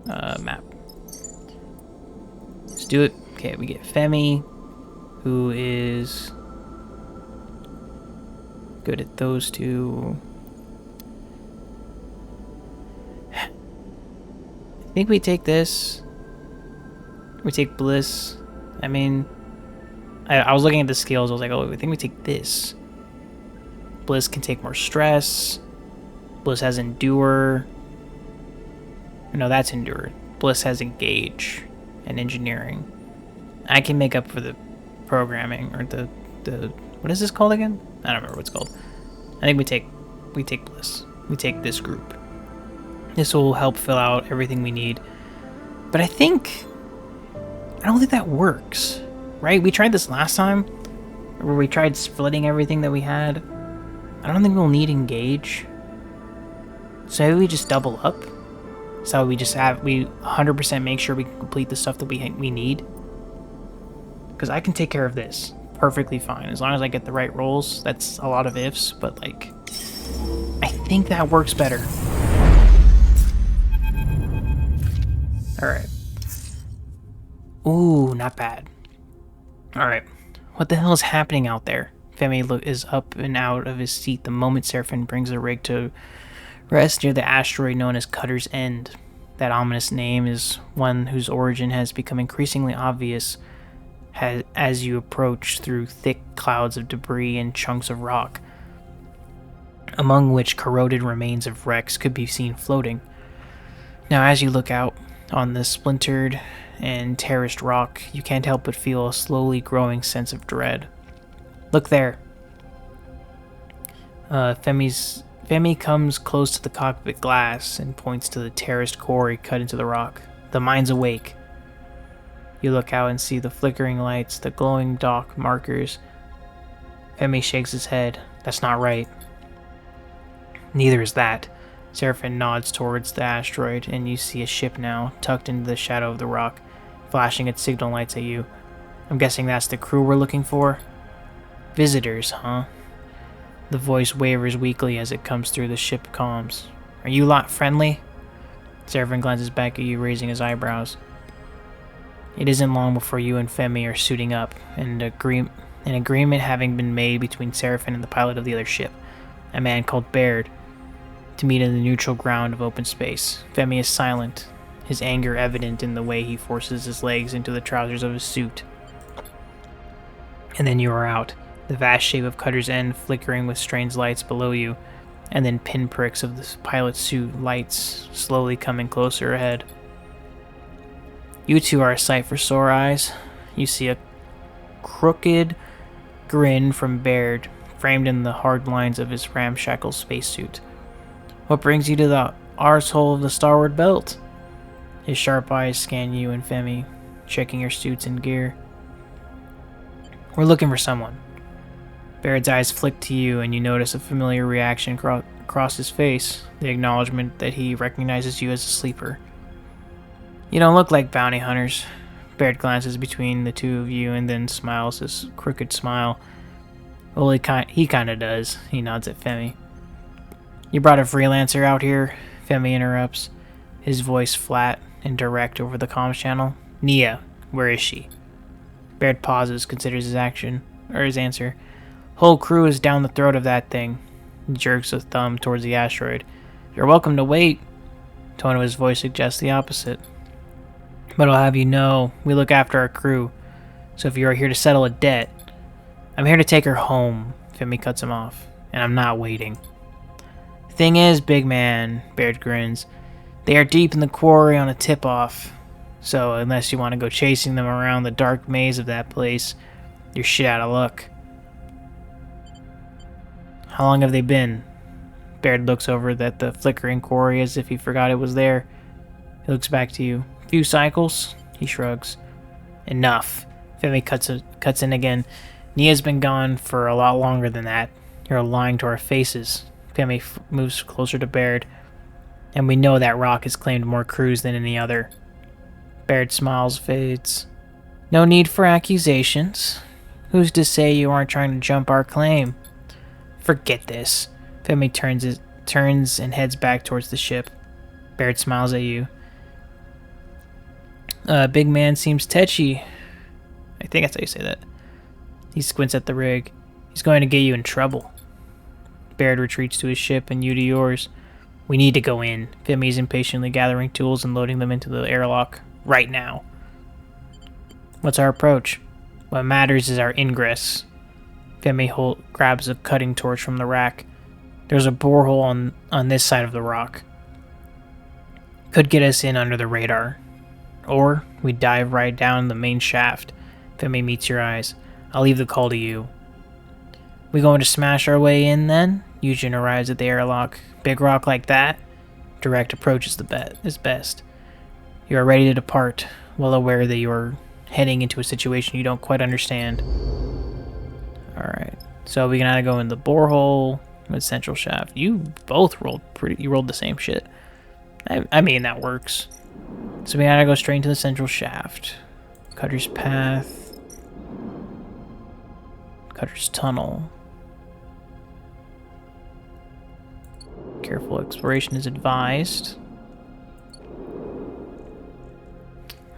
Map. Let's do it. Okay, we get Femi, who is good at those two. I think we take this. We take Bliss. I mean, I was looking at the skills. I was like, oh, I think we take this. Bliss can take more stress. Bliss has Endure. No, that's Endure. Bliss has Engage and Engineering. I can make up for the programming, or the what is this called again? I don't remember what it's called. I think we take Bliss. We take this group. This will help fill out everything we need. But I don't think that works. Right? We tried this last time, where we tried splitting everything that we had. I don't think we'll need Engage. So maybe we just double up. So we 100% make sure we can complete the stuff that we need. Because I can take care of this perfectly fine. As long as I get the right rolls. That's a lot of ifs, but like, I think that works better. Alright. Ooh, not bad. Alright. What the hell is happening out there? Femi is up and out of his seat the moment Seraphim brings the rig to rest near the asteroid known as Cutter's End. That ominous name is one whose origin has become increasingly obvious as you approach through thick clouds of debris and chunks of rock, among which corroded remains of wrecks could be seen floating. Now, as you look out on the splintered and terraced rock, you can't help but feel a slowly growing sense of dread. Look there. Femi comes close to the cockpit glass and points to the terraced quarry cut into the rock. The mine's awake. You look out and see the flickering lights, the glowing dock markers. Femi shakes his head. That's not right. Neither is that. Seraphin nods towards the asteroid, and you see a ship now, tucked into the shadow of the rock, flashing its signal lights at you. I'm guessing that's the crew we're looking for? Visitors, huh? The voice wavers weakly as it comes through the ship comms. Are you lot friendly? Seraphin glances back at you, raising his eyebrows. It isn't long before you and Femi are suiting up, and an agreement having been made between Seraphin and the pilot of the other ship, a man called Baird, to meet in the neutral ground of open space. Femi is silent, his anger evident in the way he forces his legs into the trousers of his suit. And then you are out, the vast shape of Cutter's End flickering with strange lights below you, and then pinpricks of the pilot's suit lights slowly coming closer ahead. You two are a sight for sore eyes. You see a crooked grin from Baird, framed in the hard lines of his ramshackle spacesuit. What brings you to the arsehole of the starboard belt? His sharp eyes scan you and Femi, checking your suits and gear. We're looking for someone. Baird's eyes flick to you, and you notice a familiar reaction across his face, the acknowledgement that he recognizes you as a sleeper. You don't look like bounty hunters. Baird glances between the two of you and then smiles his crooked smile. Well, he kind of does. He nods at Femi. You brought a freelancer out here? Femi interrupts, his voice flat and direct over the comms channel. Nia, where is she? Baird pauses, considers his answer. Whole crew is down the throat of that thing. He jerks a thumb towards the asteroid. You're welcome to wait. Tone of his voice suggests the opposite. But I'll have you know, we look after our crew. So if you are here to settle a debt, I'm here to take her home. Femi cuts him off, and I'm not waiting. Thing is, big man, Baird grins, they are deep in the quarry on a tip-off. So unless you want to go chasing them around the dark maze of that place, you're shit out of luck. How long have they been? Baird looks over at the flickering quarry as if he forgot it was there. He looks back to you. Few cycles? He shrugs. Enough. Femi cuts in again. Nia's been gone for a lot longer than that. You're lying to our faces. Femi moves closer to Baird. And we know that rock has claimed more crews than any other. Baird smiles, fades. No need for accusations. Who's to say you aren't trying to jump our claim? Forget this. Femi turns and heads back towards the ship. Baird smiles at you. Big man seems tetchy. I think that's how you say that. He squints at the rig. He's going to get you in trouble. Baird retreats to his ship and you to yours. We need to go in. Femi's impatiently gathering tools and loading them into the airlock. Right now. What's our approach? What matters is our ingress. Femi grabs a cutting torch from the rack. There's a borehole on this side of the rock. Could get us in under the radar. Or we dive right down the main shaft. Femi meets your eyes. I'll leave the call to you. We going to smash our way in then? Eugen arrives at the airlock. Big rock like that? Direct approach is best. You are ready to depart, well aware that you are heading into a situation you don't quite understand. Alright, so we can either go in the borehole with central shaft. You both you rolled the same shit. I mean, that works. So we gotta go straight into the central shaft. Cutter's path. Cutter's tunnel. Careful exploration is advised.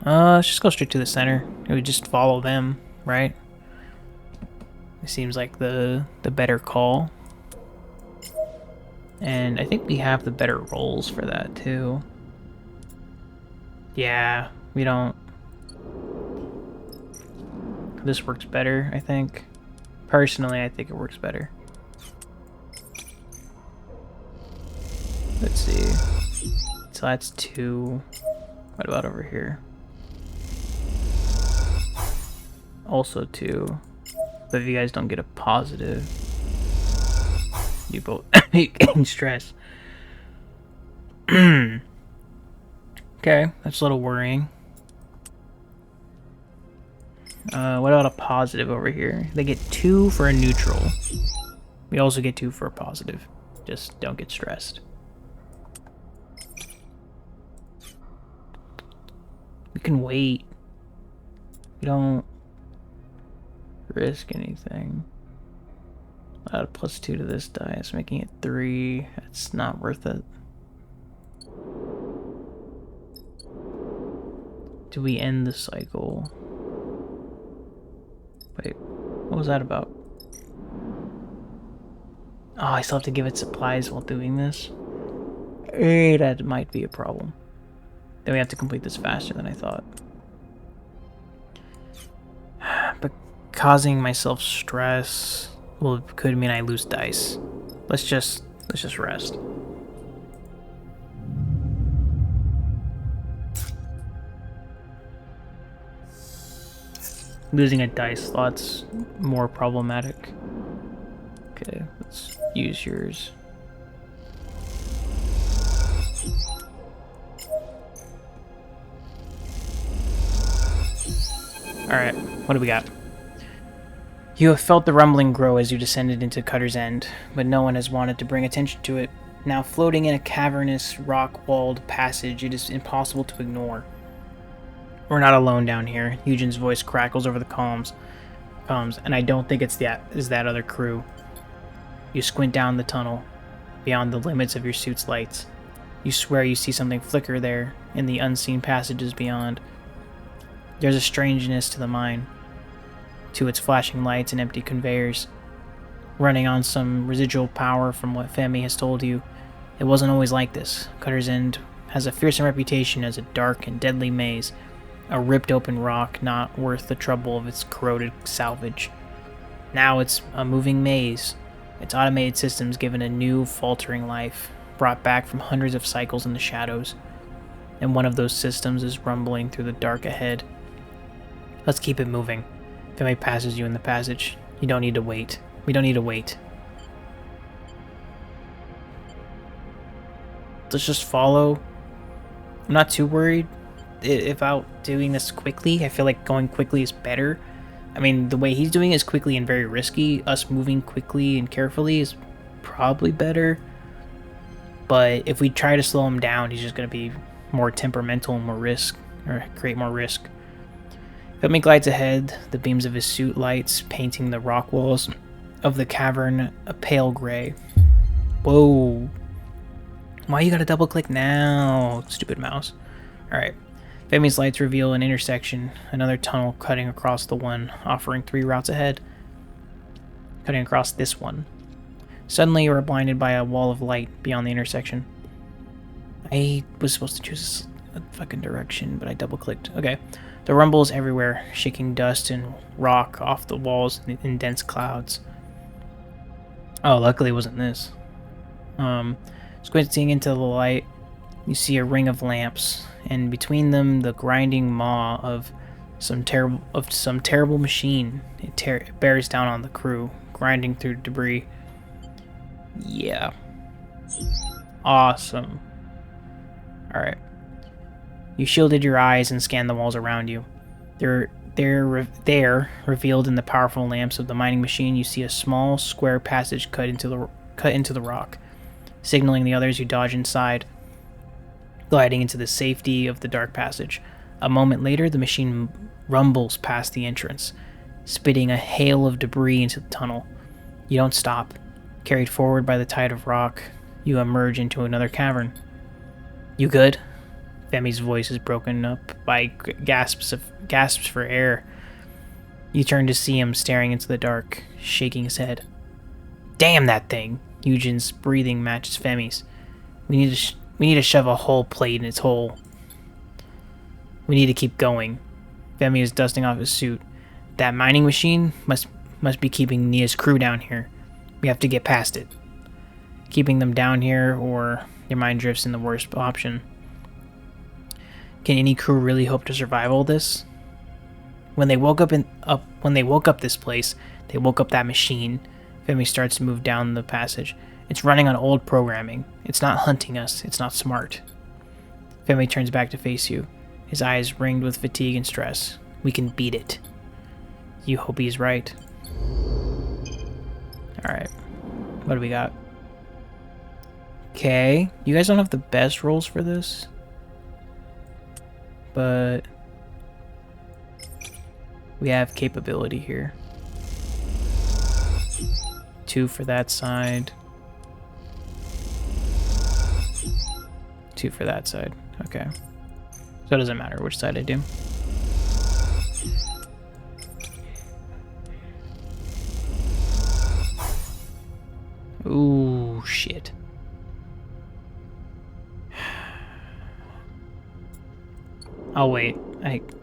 Let's just go straight to the center. We just follow them, right? It seems like the better call. And I think we have the better rolls for that too. Yeah, we don't... This works better, I think. Personally, I think it works better. Let's see. So that's 2. What about over here? also 2. But if you guys don't get a positive, you both gain stress. Okay, that's a little worrying. What about a positive over here? They get 2 for a neutral. We also get 2 for a positive. Just don't get stressed. We can wait. We don't risk anything. Add a +2 to this dice, making it 3. That's not worth it. Do we end the cycle? Wait, what was that about? Oh, I still have to give it supplies while doing this? That might be a problem. Then we have to complete this faster than I thought. But causing myself stress, well, it could mean I lose dice. Let's just rest. Losing a dice slot's more problematic. Okay, let's use yours. Alright, what do we got? You have felt the rumbling grow as you descended into Cutter's End, but no one has wanted to bring attention to it. Now floating in a cavernous, rock-walled passage, it is impossible to ignore. We're not alone down here. Eugen's voice crackles over the comms, and I don't think it's that other crew. You squint down the tunnel, beyond the limits of your suit's lights. You swear you see something flicker there, in the unseen passages beyond. There's a strangeness to the mine, to its flashing lights and empty conveyors. Running on some residual power from what Femi has told you, it wasn't always like this. Cutter's End has a fearsome reputation as a dark and deadly maze, a ripped open rock not worth the trouble of its corroded salvage. Now it's a moving maze, its automated systems given a new, faltering life, brought back from hundreds of cycles in the shadows. And one of those systems is rumbling through the dark ahead. Let's keep it moving. If anybody passes you in the passage, you don't need to wait. We don't need to wait. Let's just follow. I'm not too worried about doing this quickly. I feel like going quickly is better. I mean, the way he's doing it is quickly and very risky. Us moving quickly and carefully is probably better. But if we try to slow him down, he's just going to be more temperamental and more risk, or create more risk. Femi glides ahead, the beams of his suit lights painting the rock walls of the cavern a pale gray. Whoa. Why you gotta double click now, stupid mouse? Alright. Femi's lights reveal an intersection, another tunnel cutting across the one, offering 3 routes ahead. Cutting across this one. Suddenly you are blinded by a wall of light beyond the intersection. I was supposed to choose a fucking direction, but I double clicked. Okay. The rumble is everywhere, shaking dust and rock off the walls in dense clouds. Oh, luckily it wasn't this. Squinting into the light, you see a ring of lamps, and between them the grinding maw of some terrible machine. It bears down on the crew, grinding through debris. Yeah. Awesome. Alright. You shielded your eyes and scanned the walls around you. There, revealed in the powerful lamps of the mining machine, you see a small square passage cut into the rock. Signaling the others, you dodge inside, gliding into the safety of the dark passage. A moment later, the machine rumbles past the entrance, spitting a hail of debris into the tunnel. You don't stop. Carried forward by the tide of rock, you emerge into another cavern. You good? Femi's voice is broken up by gasps for air. You turn to see him staring into the dark, shaking his head. Damn that thing! Eugen's breathing matches Femi's. We need to shove a whole plate in its hole. We need to keep going. Femi is dusting off his suit. That mining machine must be keeping Nia's crew down here. We have to get past it. Keeping them down here, or your mind drifts in the worst option. Can any crew really hope to survive all this? When they woke up this place, they woke up that machine. Femi starts to move down the passage. It's running on old programming. It's not hunting us. It's not smart. Femi turns back to face you, his eyes ringed with fatigue and stress. We can beat it. You hope he's right. Alright. What do we got? Okay. You guys don't have the best rolls for this. But we have capability here. 2 for that side. 2 for that side. Okay. So it doesn't matter which side I do. Ooh, shit. I'll wait.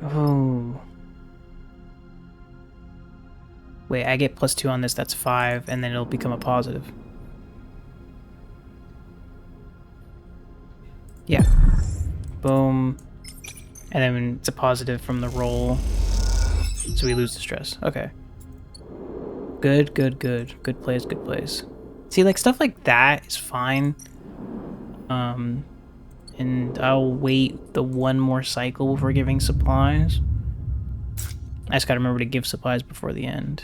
Oh. Wait, I get +2 on this, that's 5, and then it'll become a positive. Yeah. Boom. And then it's a positive from the roll. So we lose the stress. Okay. Good, good, good. Good plays, good plays. See, like, stuff like that is fine. And I'll wait the one more cycle before giving supplies. I just gotta remember to give supplies before the end.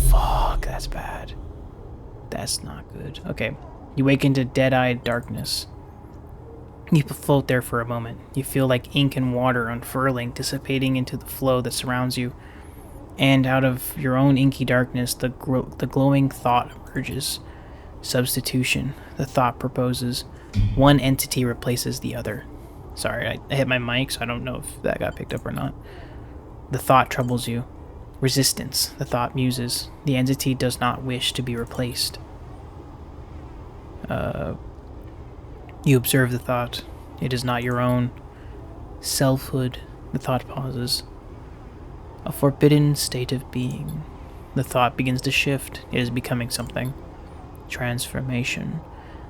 Fuck, that's bad. That's not good. Okay. You wake into dead-eyed darkness. You float there for a moment. You feel like ink and water unfurling, dissipating into the flow that surrounds you. And out of your own inky darkness, the glowing thought emerges. Substitution. The thought proposes. One entity replaces the other. Sorry, I hit my mic, so I don't know if that got picked up or not. The thought troubles you. Resistance. The thought muses. The entity does not wish to be replaced. You observe the thought. It is not your own. Selfhood. The thought pauses. A forbidden state of being. The thought begins to shift. It is becoming something. Transformation.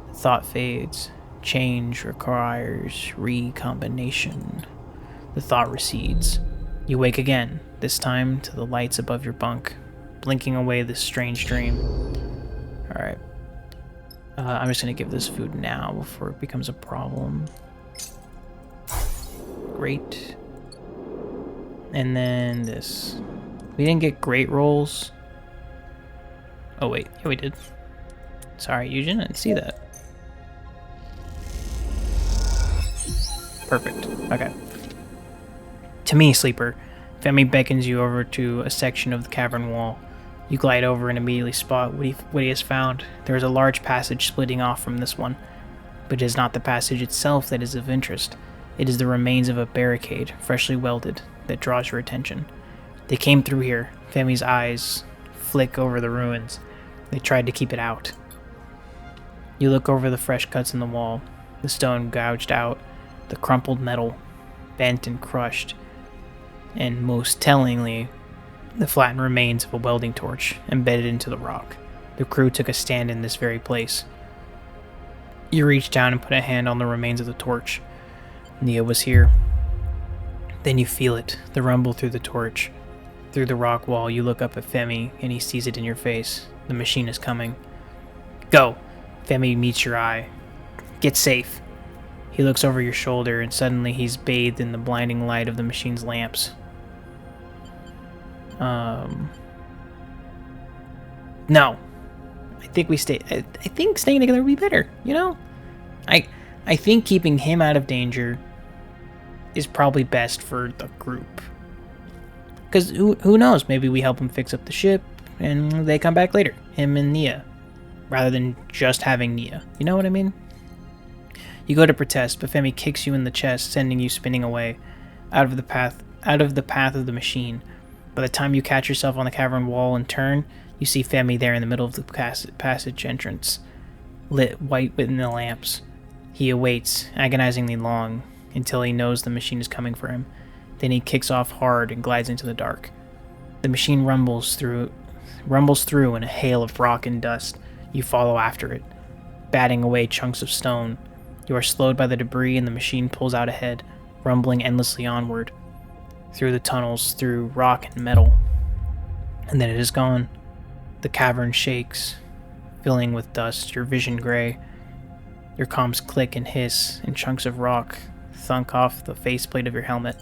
The thought fades. Change requires recombination. The thought recedes. You wake again, this time to the lights above your bunk, blinking away this strange dream. Alright. I'm just going to give this food now before it becomes a problem. Great. And then this. We didn't get great rolls. Oh wait, yeah we did. Sorry, Eugen, I didn't see that. Perfect. Okay. To me, Sleeper, Femi beckons you over to a section of the cavern wall. You glide over and immediately spot what he has found. There is a large passage splitting off from this one, but it is not the passage itself that is of interest. It is the remains of a barricade, freshly welded, that draws your attention. They came through here. Femi's eyes flick over the ruins. They tried to keep it out. You look over the fresh cuts in the wall, the stone gouged out, the crumpled metal, bent and crushed, and most tellingly, the flattened remains of a welding torch embedded into the rock. The crew took a stand in this very place. You reach down and put a hand on the remains of the torch. Nia was here. Then you feel it, the rumble through the torch. Through the rock wall, you look up at Femi, and he sees it in your face. The machine is coming. Go! Femi meets your eye. Get safe. He looks over your shoulder, and suddenly he's bathed in the blinding light of the machine's lamps. No. I think staying together would be better, you know? I think keeping him out of danger is probably best for the group. Because who knows? Maybe we help him fix up the ship, and they come back later. Him and Nia. Rather than just having Nia. You know what I mean? You go to protest, but Femi kicks you in the chest, sending you spinning away, out of the path of the machine. By the time you catch yourself on the cavern wall and turn, you see Femi there in the middle of the passage entrance, lit white within the lamps. He awaits, agonizingly long, until he knows the machine is coming for him. Then he kicks off hard and glides into the dark. The machine rumbles through in a hail of rock and dust. You follow after it, batting away chunks of stone. You are slowed by the debris, and the machine pulls out ahead, rumbling endlessly onward. through the tunnels, through rock and metal. And then it is gone. The cavern shakes, filling with dust, your vision gray. Your comms click and hiss, and chunks of rock thunk off the faceplate of your helmet.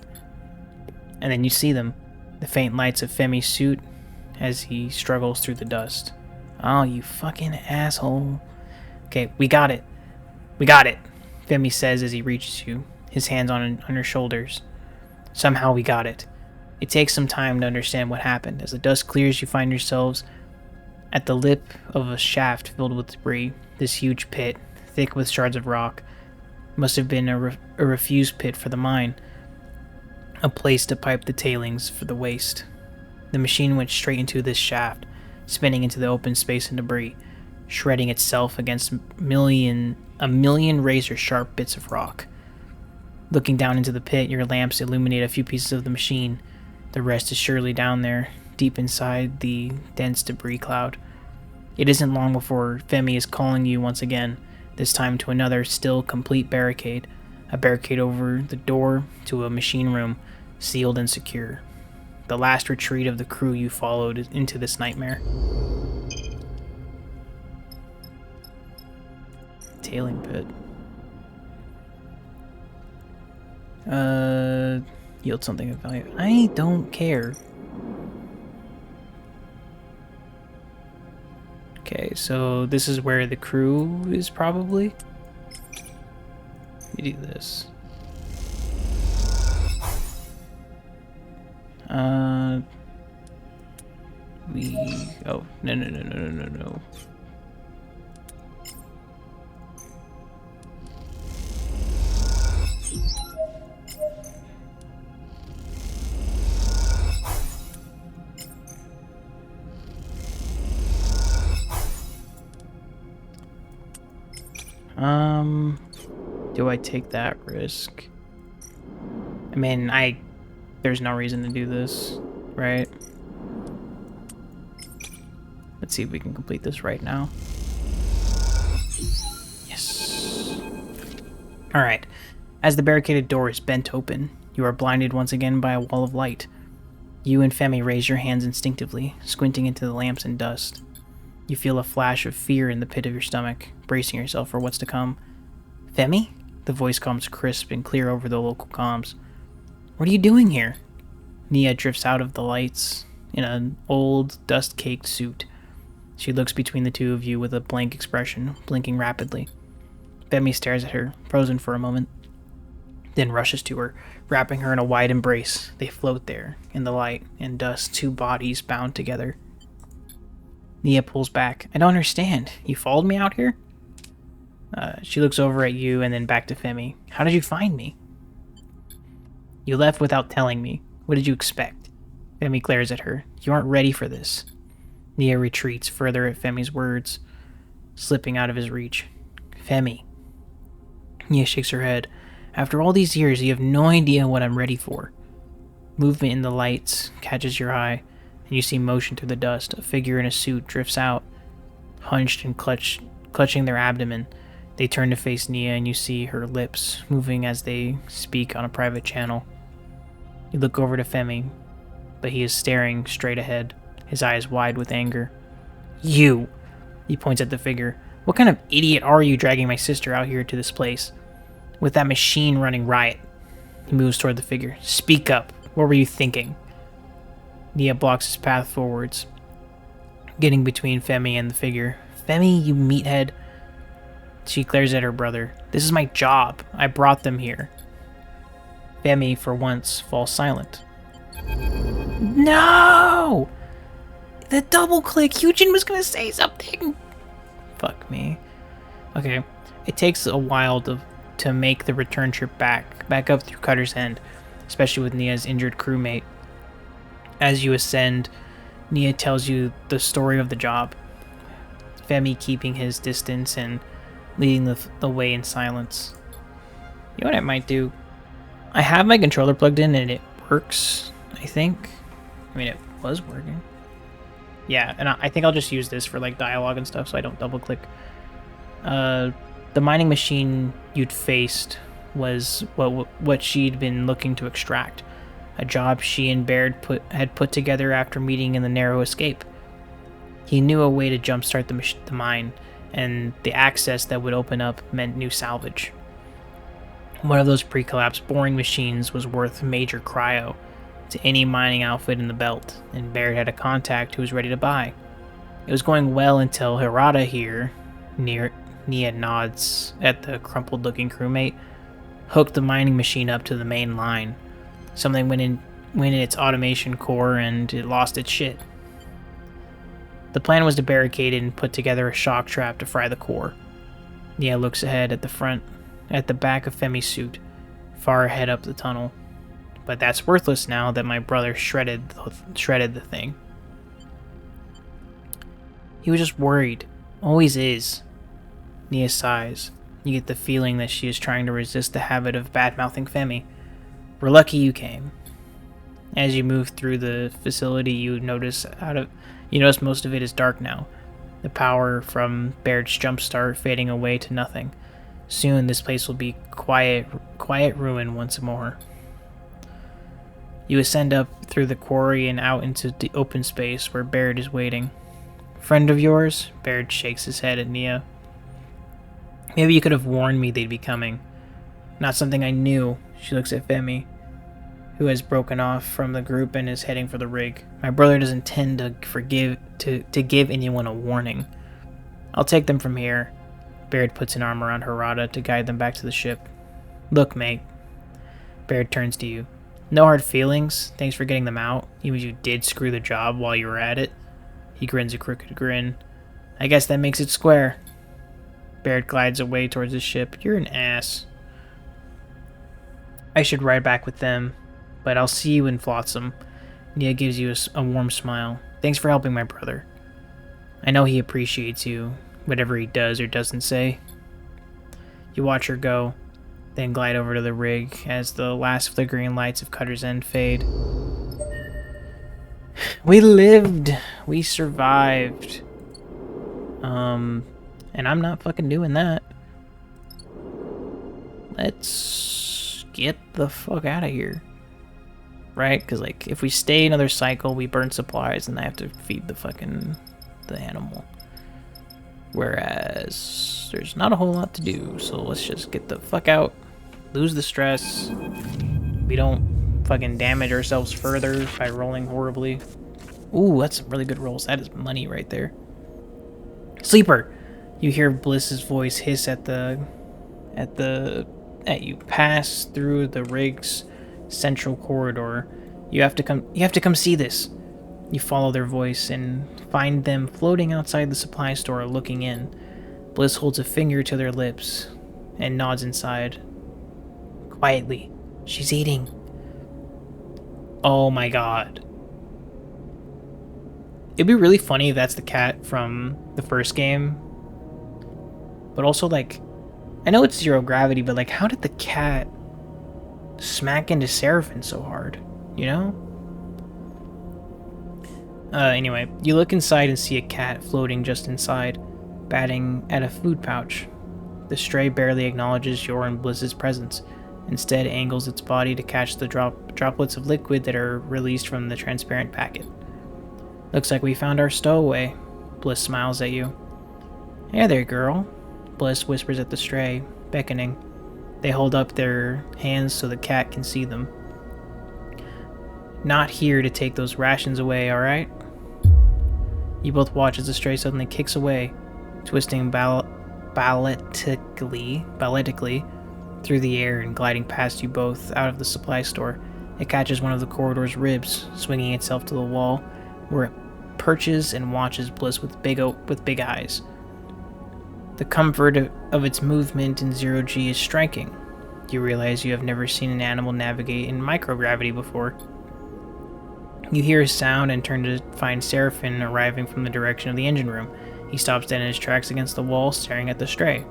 And then you see them, the faint lights of Femi's suit as he struggles through the dust. Oh, you fucking asshole. Okay, we got it. We got it, Femi says as he reaches you, his hands on your shoulders. Somehow we got it. It takes some time to understand what happened. As the dust clears, you find yourselves at the lip of a shaft filled with debris. This huge pit, thick with shards of rock, must have been a refuse pit for the mine. A place to pipe the tailings for the waste. The machine went straight into this shaft, spinning into the open space and debris, shredding itself against a million razor-sharp bits of rock. Looking down into the pit, your lamps illuminate a few pieces of the machine. The rest is surely down there, deep inside the dense debris cloud. It isn't long before Femi is calling you once again, this time to another still complete barricade. A barricade over the door to a machine room, sealed and secure. The last retreat of the crew you followed into this nightmare. Tailing pit. Yield something of value. I don't care. Okay, so this is where the crew is probably. Let me do this. Oh, no. Do I take that risk? I mean, there's no reason to do this, right? Let's see if we can complete this right now. Yes. Alright. As the barricaded door is bent open, you are blinded once again by a wall of light. You and Femi raise your hands instinctively, squinting into the lamps and dust. You feel a flash of fear in the pit of your stomach, bracing yourself for what's to come. Femi? The voice comes crisp and clear over the local comms. What are you doing here? Nia drifts out of the lights in an old, dust-caked suit. She looks between the two of you with a blank expression, blinking rapidly. Femi stares at her, frozen for a moment, then rushes to her, wrapping her in a wide embrace. They float there, in the light and dust, two bodies bound together. Nia pulls back. I don't understand. You followed me out here? She looks over at you and then back to Femi. How did you find me? You left without telling me. What did you expect? Femi glares at her. You aren't ready for this. Nia retreats further at Femi's words, slipping out of his reach. Femi. Nia shakes her head. After all these years, you have no idea what I'm ready for. Movement in the lights catches your eye, and you see motion through the dust. A figure in a suit drifts out, hunched and clutching their abdomen. They turn to face Nia, and you see her lips moving as they speak on a private channel. You look over to Femi, but he is staring straight ahead, his eyes wide with anger. You! He points at the figure. What kind of idiot are you dragging my sister out here to this place? With that machine running riot. He moves toward the figure. Speak up. What were you thinking? Nia blocks his path forwards, getting between Femi and the figure. Femi, you meathead. She glares at her brother. This is my job. I brought them here. Femi, for once, falls silent. No! The double click! Hyujin was gonna say something! Fuck me. Okay. It takes a while to make the return trip back up through Cutter's End, especially with Nia's injured crewmate. As you ascend, Nia tells you the story of the job. Femi keeping his distance and leading the way in silence. You know what I might do? I have my controller plugged in and it works, I think. I mean, it was working. Yeah, and I think I'll just use this for like dialogue and stuff so I don't double click. The mining machine you'd faced was what she'd been looking to extract. a job she and Baird had put together after meeting in the narrow escape. He knew a way to jumpstart the mine, and the access that would open up meant new salvage. One of those pre-collapse boring machines was worth major cryo to any mining outfit in the belt, and Baird had a contact who was ready to buy. It was going well until Hirata here, Nia nods at the crumpled-looking crewmate, hooked the mining machine up to the main line. Something went in its automation core and it lost its shit. The plan was to barricade it and put together a shock trap to fry the core. Nia looks ahead at the back of Femi's suit, far ahead up the tunnel. But that's worthless now that my brother shredded the thing. He was just worried. Always is. Nia sighs. You get the feeling that she is trying to resist the habit of bad-mouthing Femi. We're lucky you came. As you move through the facility, you notice most of it is dark now. The power from Baird's jumpstart fading away to nothing. Soon this place will be quiet ruin once more. You ascend up through the quarry and out into the open space where Baird is waiting. Friend of yours? Baird shakes his head at Nia. Maybe you could have warned me they'd be coming. Not something I knew. She looks at Femi, who has broken off from the group and is heading for the rig. My brother doesn't tend to give anyone a warning. I'll take them from here. Baird puts an arm around Hirata to guide them back to the ship. Look, mate. Baird turns to you. No hard feelings. Thanks for getting them out, even if you did screw the job while you were at it. He grins a crooked grin. I guess that makes it square. Baird glides away towards the ship. You're an ass. I should ride back with them, but I'll see you in Flotsam. Nia gives you a warm smile. Thanks for helping my brother. I know he appreciates you, whatever he does or doesn't say. You watch her go, then glide over to the rig as the last flickering lights of Cutter's End fade. We lived. We survived. And I'm not fucking doing that. Let's get the fuck out of here. Right? Because, like, if we stay another cycle, we burn supplies and I have to feed the animal. Whereas, there's not a whole lot to do, so let's just get the fuck out. Lose the stress. We don't fucking damage ourselves further by rolling horribly. Ooh, that's some really good rolls. That is money right there. Sleeper! You hear Bliss's voice hiss at you. Pass through the rig's central corridor. You have to come see this. You follow their voice and find them floating outside the supply store looking in. Bliss holds a finger to their lips and nods inside. Quietly. She's eating. Oh my god. It'd be really funny if that's the cat from the first game. But also, like, I know it's zero gravity, but, like, how did the cat smack into Seraphine so hard? You know? Anyway, you look inside and see a cat floating just inside, batting at a food pouch. The stray barely acknowledges your and Bliss's presence. Instead, angles its body to catch the droplets of liquid that are released from the transparent packet. Looks like we found our stowaway. Bliss smiles at you. Hey there, girl. Bliss whispers at the stray, beckoning. They hold up their hands so the cat can see them. Not here to take those rations away, alright? You both watch as the stray suddenly kicks away, twisting balletically through the air and gliding past you both out of the supply store. It catches one of the corridor's ribs, swinging itself to the wall, where it perches and watches Bliss with big eyes. The comfort of its movement in zero-G is striking. You realize you have never seen an animal navigate in microgravity before. You hear a sound and turn to find Seraphine arriving from the direction of the engine room. He stops dead in his tracks against the wall, staring at the stray.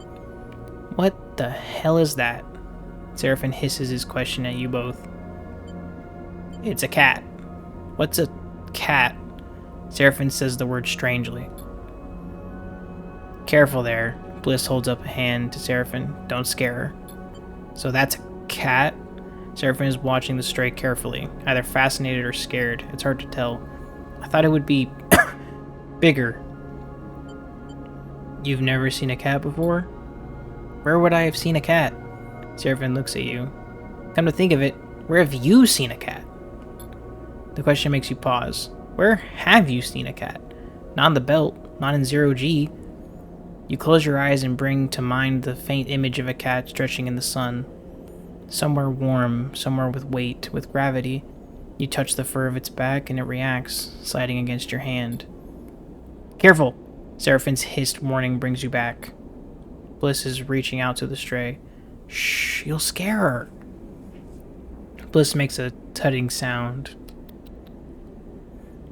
What the hell is that? Seraphine hisses his question at you both. It's a cat. What's a cat? Seraphine says the word strangely. Careful there. Bliss holds up a hand to Seraphine. Don't scare her. So that's a cat? Seraphine is watching the stray carefully, either fascinated or scared. It's hard to tell. I thought it would be bigger. You've never seen a cat before? Where would I have seen a cat? Seraphine looks at you. Come to think of it, where have you seen a cat? The question makes you pause. Where have you seen a cat? Not in the belt, not in 0G. You close your eyes and bring to mind the faint image of a cat stretching in the sun. Somewhere warm, somewhere with weight, with gravity. You touch the fur of its back and it reacts, sliding against your hand. Careful! Seraphine's hissed warning brings you back. Bliss is reaching out to the stray. Shh, you'll scare her. Bliss makes a tutting sound.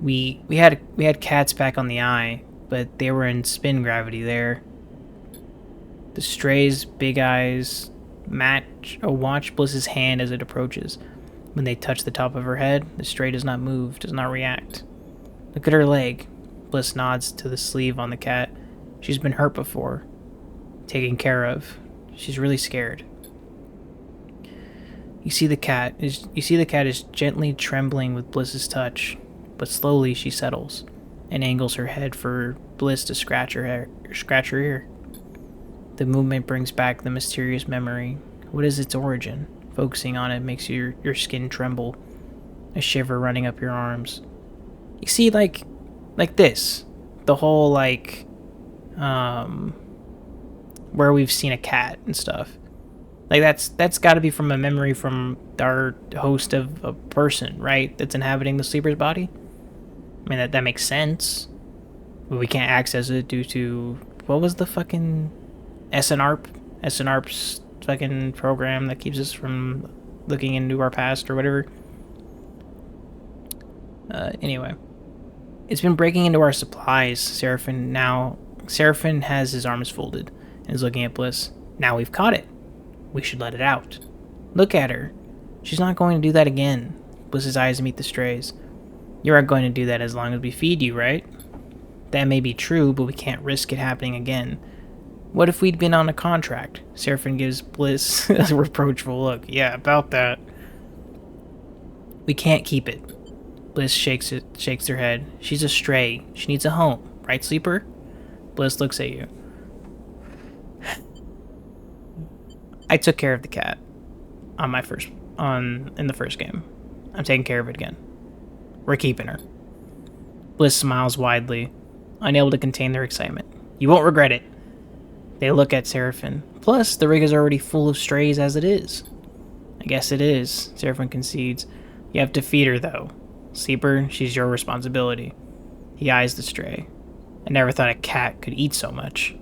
We had cats back on the eye, but they were in spin gravity there. The stray's big eyes watch Bliss's hand as it approaches. When they touch the top of her head, the stray does not move, does not react. Look at her leg. Bliss nods to the sleeve on the cat. She's been hurt before. Taken care of. She's really scared. You see the cat is gently trembling with Bliss's touch, but slowly she settles and angles her head for Bliss to scratch her ear. The movement brings back the mysterious memory. What is its origin? Focusing on it makes your skin tremble, a shiver running up your arms. You see, like this, the whole where we've seen a cat and stuff. Like that's got to be from a memory from our host of a person, right? That's inhabiting the sleeper's body. I mean that makes sense, but we can't access it due to what was the fucking SNARP's fucking program that keeps us from looking into our past or whatever. Anyway, it's been breaking into our supplies. Seraphine has his arms folded and is looking at Bliss. Now we've caught it. We should let it out. Look at her. She's not going to do that again. Bliss's eyes meet the stray's. You aren't going to do that as long as we feed you, right? That may be true, but we can't risk it happening again. What if we'd been on a contract? Seraphine gives Bliss a reproachful look. Yeah, about that. We can't keep it. Bliss shakes her head. She's a stray. She needs a home. Right, Sleeper? Bliss looks at you. I took care of the cat in the first game. I'm taking care of it again. We're keeping her. Bliss smiles widely, unable to contain their excitement. You won't regret it. They look at Seraphine. Plus, the rig is already full of strays as it is. I guess it is, Seraphine concedes. You have to feed her, though. Sleeper, she's your responsibility. He eyes the stray. I never thought a cat could eat so much.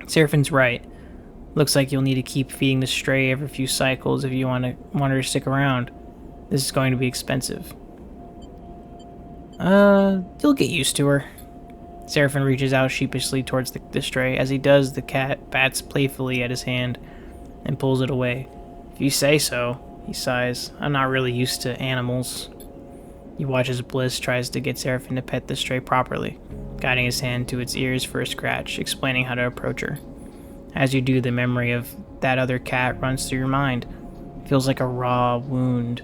Seraphine's right. Looks like you'll need to keep feeding the stray every few cycles if you want her to stick around. This is going to be expensive. You'll get used to her. Seraphine reaches out sheepishly towards the stray. As he does, the cat bats playfully at his hand and pulls it away. If you say so, he sighs. I'm not really used to animals. You watch as Bliss tries to get Seraphine to pet the stray properly, guiding his hand to its ears for a scratch, explaining how to approach her. As you do, the memory of that other cat runs through your mind. It feels like a raw wound,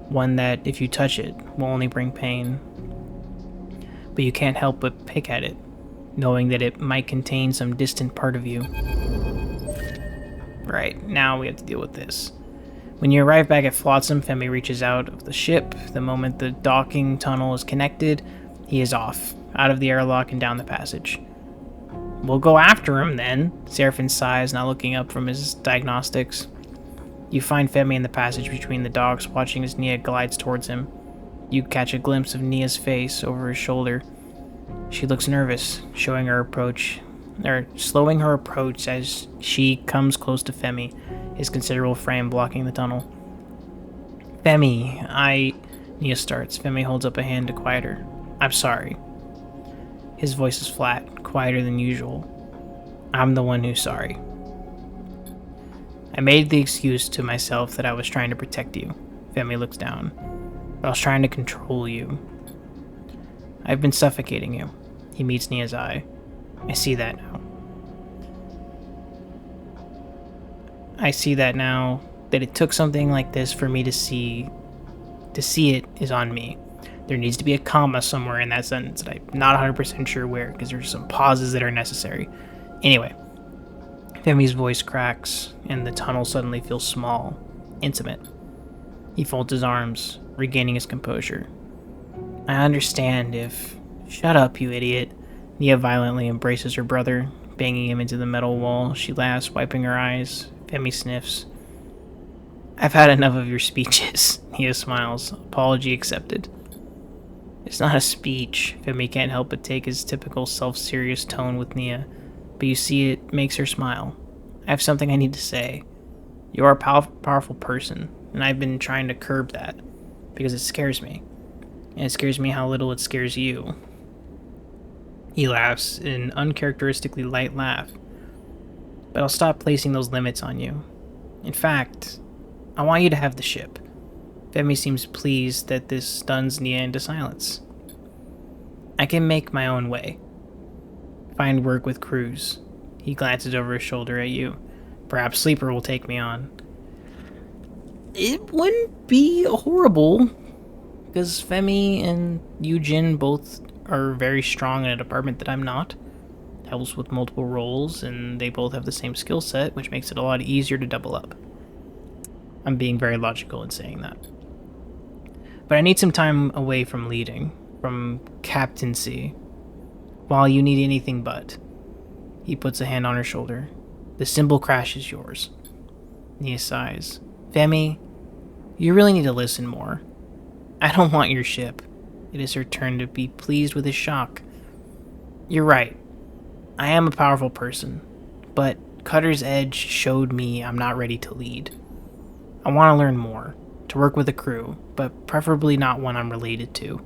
one that, if you touch it, will only bring pain. But you can't help but pick at it, knowing that it might contain some distant part of you. Right, now we have to deal with this. When you arrive back at Flotsam, Femi reaches out of the ship. The moment the docking tunnel is connected, he is off, out of the airlock and down the passage. We'll go after him, then, Seraphine sighs, not looking up from his diagnostics. You find Femi in the passage between the docks, watching as Nia glides towards him. You catch a glimpse of Nia's face over his shoulder. She looks nervous, slowing her approach as she comes close to Femi, his considerable frame blocking the tunnel. Femi, Nia starts. Femi holds up a hand to quiet her. I'm sorry. His voice is flat, quieter than usual. I'm the one who's sorry. I made the excuse to myself that I was trying to protect you. Femi looks down. But I was trying to control you. I've been suffocating you. He meets Nia's eye. I see that now. That it took something like this for me to see it is on me. There needs to be a comma somewhere in that sentence, and I'm not 100% sure where, because there's some pauses that are necessary. Anyway, Femi's voice cracks, and the tunnel suddenly feels small, intimate. He folds his arms, regaining his composure. I understand if... Shut up, you idiot. Nia violently embraces her brother, banging him into the metal wall. She laughs, wiping her eyes. Femi sniffs. I've had enough of your speeches. Nia smiles. Apology accepted. It's not a speech. Femi can't help but take his typical self-serious tone with Nia, but you see it makes her smile. I have something I need to say. You are a powerful person, and I've been trying to curb that, because it scares me. And it scares me how little it scares you. He laughs, an uncharacteristically light laugh. But I'll stop placing those limits on you. In fact, I want you to have the ship. Femi seems pleased that this stuns Nia into silence. I can make my own way. Find work with crews. He glances over his shoulder at you. Perhaps Sleeper will take me on. It wouldn't be horrible, because Femi and Eugene both are very strong in a department that I'm not. Helps with multiple roles, and they both have the same skill set, which makes it a lot easier to double up. I'm being very logical in saying that. But I need some time away from leading, from captaincy, while you need anything but. He puts a hand on her shoulder. The symbol crash is yours. Nia sighs. Femi, you really need to listen more. I don't want your ship. It is her turn to be pleased with his shock. You're right. I am a powerful person, but Cutter's Edge showed me I'm not ready to lead. I want to learn more, to work with a crew, but preferably not one I'm related to.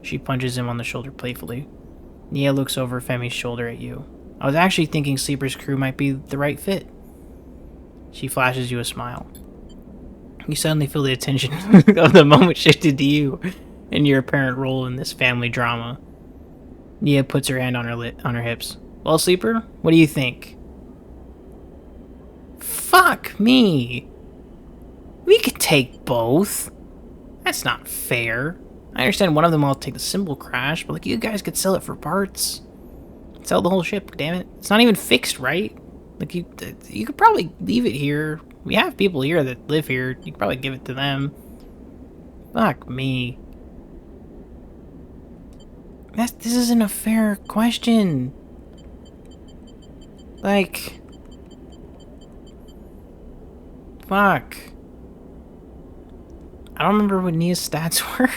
She punches him on the shoulder playfully. Nia looks over Femi's shoulder at you. I was actually thinking Sleeper's crew might be the right fit. She flashes you a smile. You suddenly feel the attention of the moment shifted to you and your apparent role in this family drama. Nia puts her hand on her hips. Well, Sleeper, what do you think? Fuck me! We could take both. That's not fair. I understand one of them will take the symbol crash, but like you guys could sell it for parts. Sell the whole ship, damn it. It's not even fixed, right? Like you could probably leave it here. We have people here that live here. You could probably give it to them. Fuck me. This isn't a fair question. Like... Fuck. I don't remember what Nia's stats were.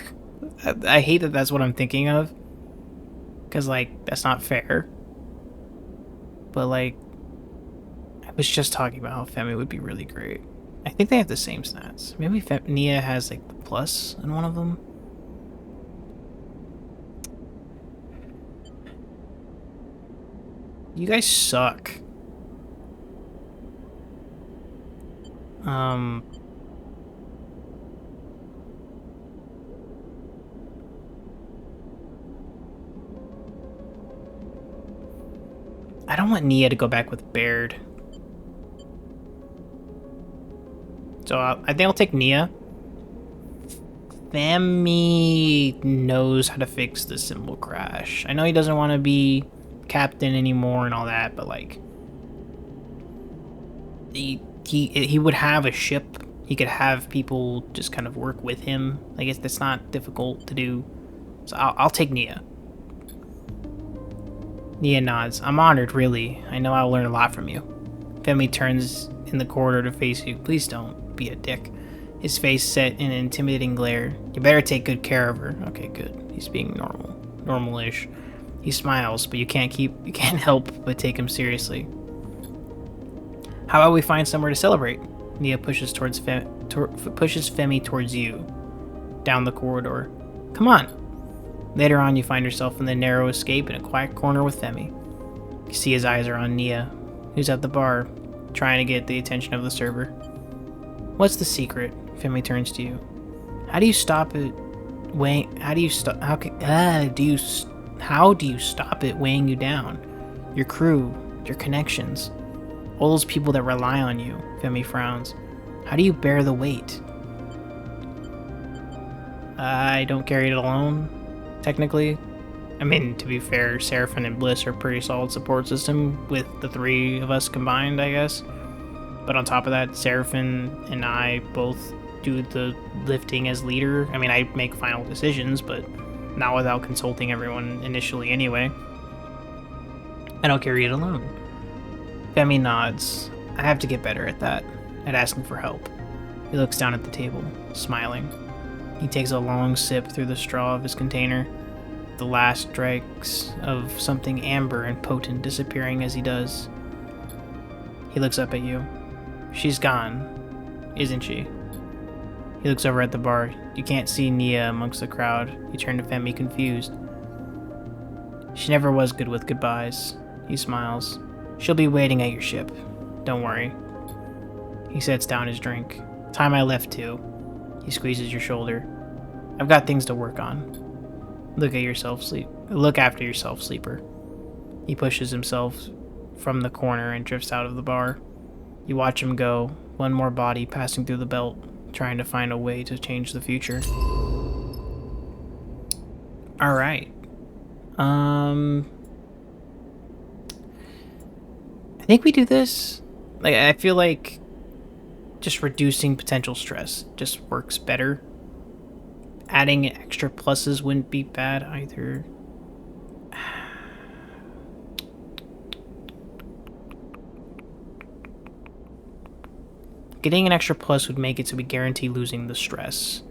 I hate that that's what I'm thinking of. Because, like, that's not fair. But, like, I was just talking about how Femi would be really great. I think they have the same stats. Maybe Nia has, like, the plus in one of them. You guys suck. I don't want Nia to go back with Baird. So I think I'll take Nia. Femi knows how to fix the symbol crash. I know he doesn't want to be captain anymore and all that, but like he would have a ship. He could have people just kind of work with him. I guess that's not difficult to do. So I'll take Nia. Nia nods. I'm honored, really. I know I'll learn a lot from you. Femi turns in the corridor to face you. Please don't be a dick. His face set in an intimidating glare. You better take good care of her. Okay, good. He's being normal-ish. He smiles, but you can't help but take him seriously. How about we find somewhere to celebrate? Nia pushes Femi towards you, down the corridor. Come on. Later on, you find yourself in the narrow escape in a quiet corner with Femi. You see his eyes are on Nia, who's at the bar, trying to get the attention of the server. What's the secret? Femi turns to you. How do you stop it? How do you stop it weighing you down? Your crew, your connections, all those people that rely on you. Femi frowns. How do you bear the weight? I don't carry it alone, technically. I mean, to be fair, Seraphim and Bliss are a pretty solid support system with the three of us combined, I guess. But on top of that, Seraphim and I both do the lifting as leader. I mean, I make final decisions, but not without consulting everyone initially anyway. I don't carry it alone. Femi nods. I have to get better at that, at asking for help. He looks down at the table, smiling. He takes a long sip through the straw of his container, the last dregs of something amber and potent disappearing as he does. He looks up at you. She's gone, isn't she? He looks over at the bar. You can't see Nia amongst the crowd. He turned to Femi, confused. She never was good with goodbyes. He smiles. She'll be waiting at your ship. Don't worry. He sets down his drink. Time I left too. He squeezes your shoulder. I've got things to work on. Look after yourself, sleeper. He pushes himself from the corner and drifts out of the bar. You watch him go, one more body passing through the belt, trying to find a way to change the future. Alright. I think we do this. Like, I feel like just reducing potential stress just works better. Adding extra pluses wouldn't be bad either. Getting an extra plus would make it so we guarantee losing the stress.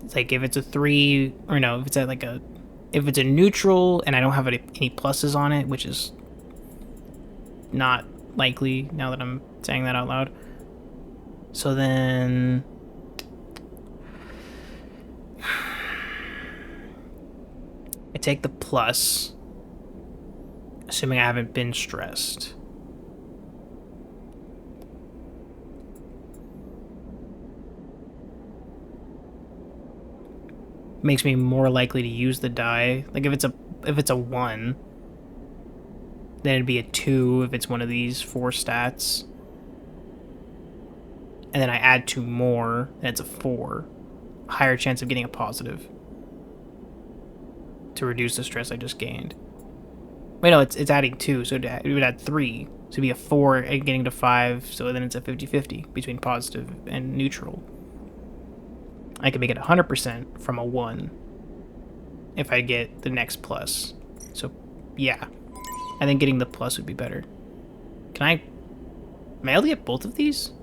It's like if it's a 3, or no, if it's at like if it's a neutral and I don't have any pluses on it, which is not likely now that I'm saying that out loud. So then I take the plus, assuming I haven't been stressed. Makes me more likely to use the die. Like if it's a 1, then it'd be a 2 if it's one of these 4 stats. And then I add 2 more, and it's a 4. Higher chance of getting a positive to reduce the stress I just gained. Wait, no, it's adding 2, so it would add 3. So it'd be a 4 and getting to 5, so then it's a 50-50 between positive and neutral. I can make it 100% from a 1 if I get the next plus. So, yeah. I think getting the plus would be better. May I only get both of these?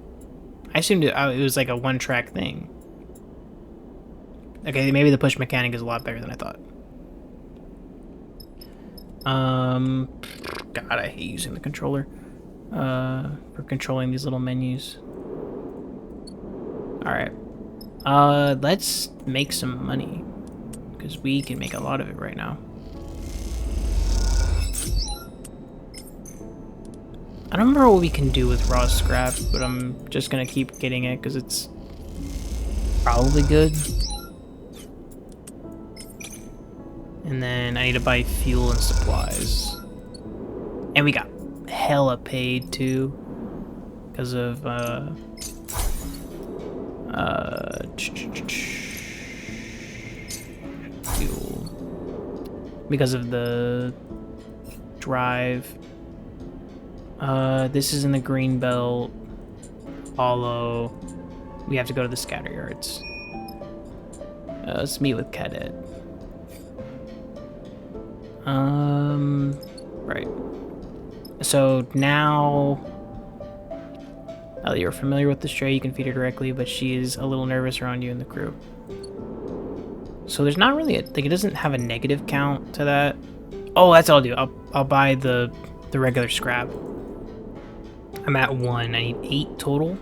I assumed it was like a one-track thing. Okay, maybe the push mechanic is a lot better than I thought. God, I hate using the controller for controlling these little menus. Alright. Let's make some money, because we can make a lot of it right now. I don't remember what we can do with raw scrap, but I'm just gonna keep getting it because it's probably good. And then I need to buy fuel and supplies. And we got hella paid too, because of fuel, because of the drive. This is in the green belt. Hollow. We have to go to the scatter yards. Let's meet with Cadet. Right. So now that you're familiar with the stray, you can feed her directly, but she is a little nervous around you and the crew. So there's not really it doesn't have a negative count to that. Oh, that's what I'll do. I'll buy the regular scrap. I'm at 1. I need 8 total.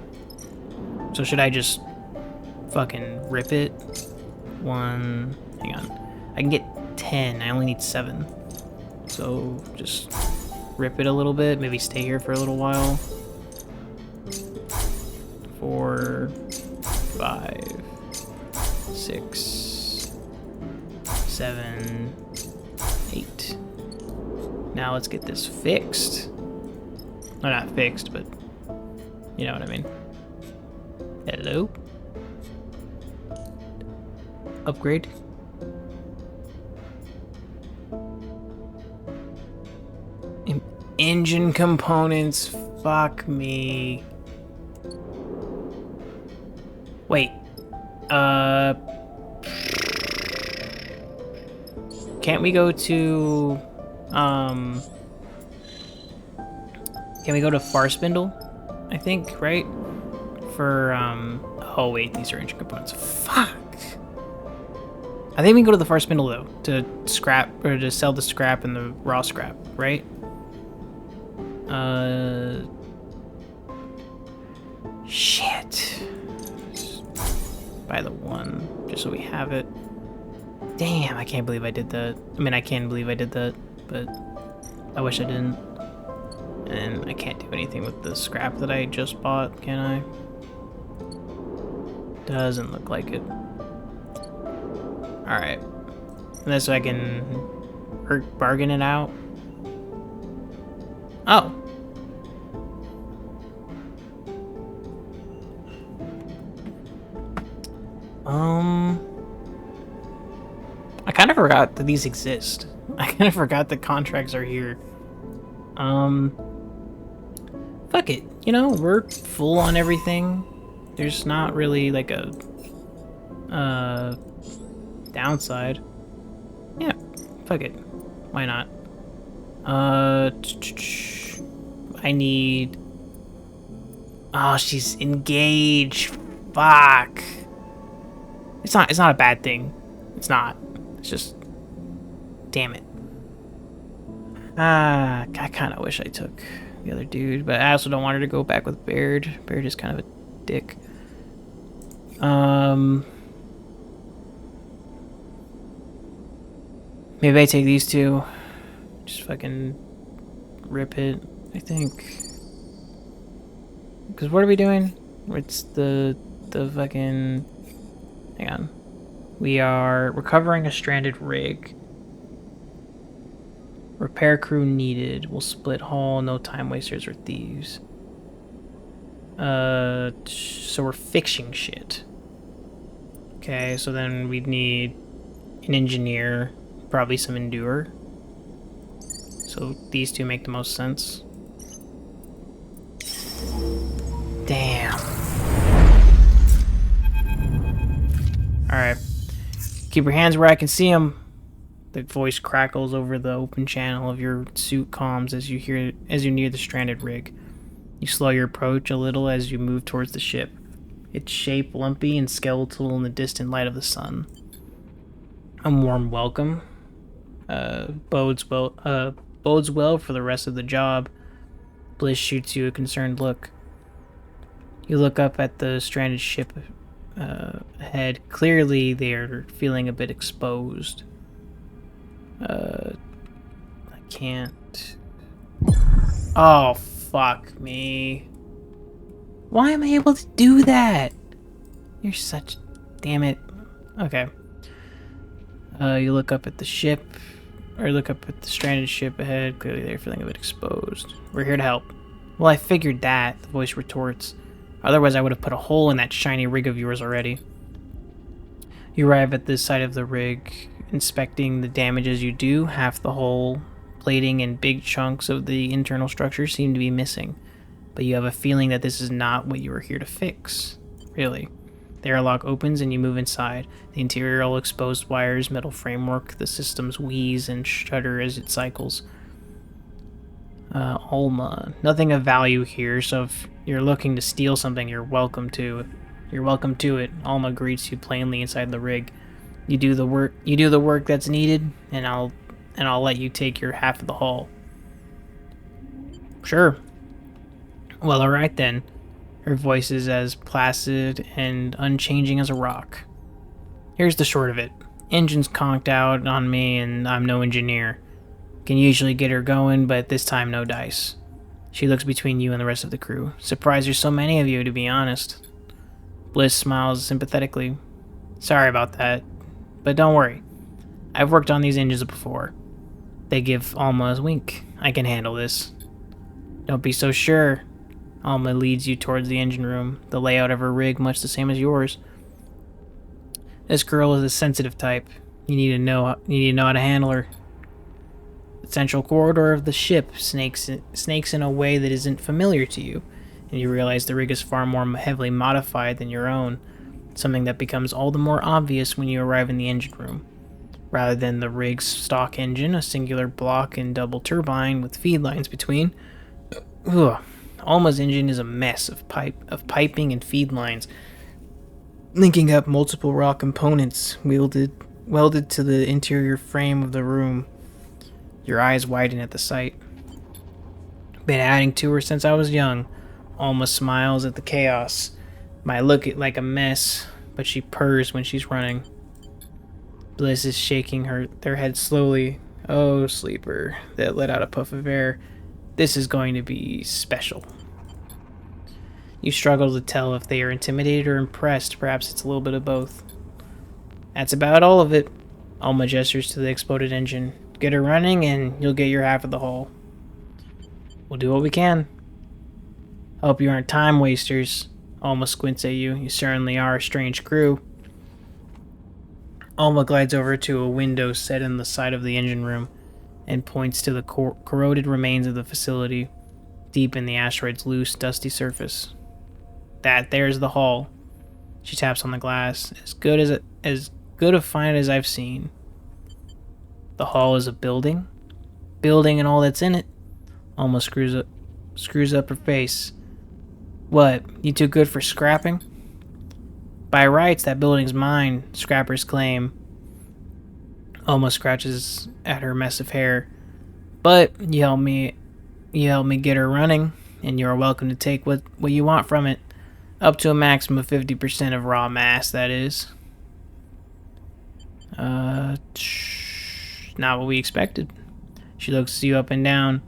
So should I just fucking rip it? 1. Hang on. I can get 10. I only need 7. So just rip it a little bit. Maybe stay here for a little while. 4, 5, 6, 7, 8. Now let's get this fixed. Well, not fixed, but you know what I mean. Hello? Upgrade? Engine components. Fuck me. Wait. Can't we go to... Can we go to Far Spindle? I think, right? For, oh wait, these are engine components. Fuck! I think we can go to the Far Spindle, though, to scrap, or to sell the scrap and the raw scrap, right? Shit. Buy the one, just so we have it. Damn, I can't believe I did that. I mean, I can believe I did that, but I wish I didn't. And I can't do anything with the scrap that I just bought, can I? Doesn't look like it. Alright. Unless I can bargain it out. Oh. I kind of forgot that these exist. I kind of forgot that contracts are here. Fuck it. You know, we're full on everything. There's not really like a downside. Yeah, fuck it. Why not? I need... Oh, she's engaged. Fuck. It's not a bad thing. It's not. It's just... Damn it. I kind of wish I took the other dude, but I also don't want her to go back with Baird. Baird is kind of a dick. Maybe I take these two. Just fucking rip it, I think. Because what are we doing? It's the fucking... Hang on. We are recovering a stranded rig. Repair crew needed. We'll split haul. No time wasters or thieves. So we're fixing shit. Okay, so then we'd need an engineer. Probably some endure. So these two make the most sense. Damn. Alright. Keep your hands where I can see them. The voice crackles over the open channel of your suit comms as you near the stranded rig. You slow your approach a little as you move towards the ship. Its shape lumpy and skeletal in the distant light of the sun. A warm welcome. Bodes well for the rest of the job. Bliss shoots you a concerned look. You look up at the stranded ship ahead. Clearly, they are feeling a bit exposed. I can't. Oh, fuck me. Why am I able to do that? You're such... Damn it. Okay. You look up at the ship, or look up at the stranded ship ahead. Clearly they're feeling a bit exposed. We're here to help. Well, I figured that, the voice retorts. Otherwise I would have put a hole in that shiny rig of yours already. You arrive at this side of the rig. Inspecting the damage as you do, half the hull, plating, and big chunks of the internal structure seem to be missing. But you have a feeling that this is not what you were here to fix. Really. The airlock opens and you move inside. The interior all exposed wires, metal framework, the systems wheeze and shudder as it cycles. Alma. Nothing of value here, so if you're looking to steal something, you're welcome to it. Alma greets you plainly inside the rig. You do the work that's needed, and I'll let you take your half of the haul. Sure. Well, alright then. Her voice is as placid and unchanging as a rock. Here's the short of it. Engine's conked out on me, and I'm no engineer. Can usually get her going, but this time no dice. She looks between you and the rest of the crew. Surprised there's so many of you, to be honest. Bliss smiles sympathetically. Sorry about that. But don't worry, I've worked on these engines before. They give Alma a wink. I can handle this. Don't be so sure. Alma leads you towards the engine room, the layout of her rig much the same as yours. This girl is a sensitive type. You need to know how to handle her. The central corridor of the ship snakes in a way that isn't familiar to you, and you realize the rig is far more heavily modified than your own, something that becomes all the more obvious when you arrive in the engine room. Rather than the rig's stock engine, a singular block and double turbine with feed lines between, Alma's engine is a mess of piping and feed lines, linking up multiple raw components welded to the interior frame of the room. Your eyes widen at the sight. Been adding to her since I was young. Alma smiles at the chaos. Might look like a mess, but she purrs when she's running. Bliss is shaking their head slowly. Oh, sleeper, that let out a puff of air. This is going to be special. You struggle to tell if they are intimidated or impressed. Perhaps it's a little bit of both. That's about all of it. Alma gestures to the exploded engine. Get her running and you'll get your half of the haul. We'll do what we can. Hope you aren't time wasters. Alma squints at you. You certainly are a strange crew. Alma glides over to a window set in the side of the engine room and points to the corroded remains of the facility deep in the asteroid's loose, dusty surface. There's the hull. She taps on the glass. As good a find as I've seen. The hull is a building and all that's in it. Alma screws up her face. What? You too good for scrapping? By rights, that building's mine, scrappers claim. Alma scratches at her mess of hair. But you helped me get her running, and you're welcome to take what you want from it. Up to a maximum of 50% of raw mass, that is. Not what we expected. She looks you up and down.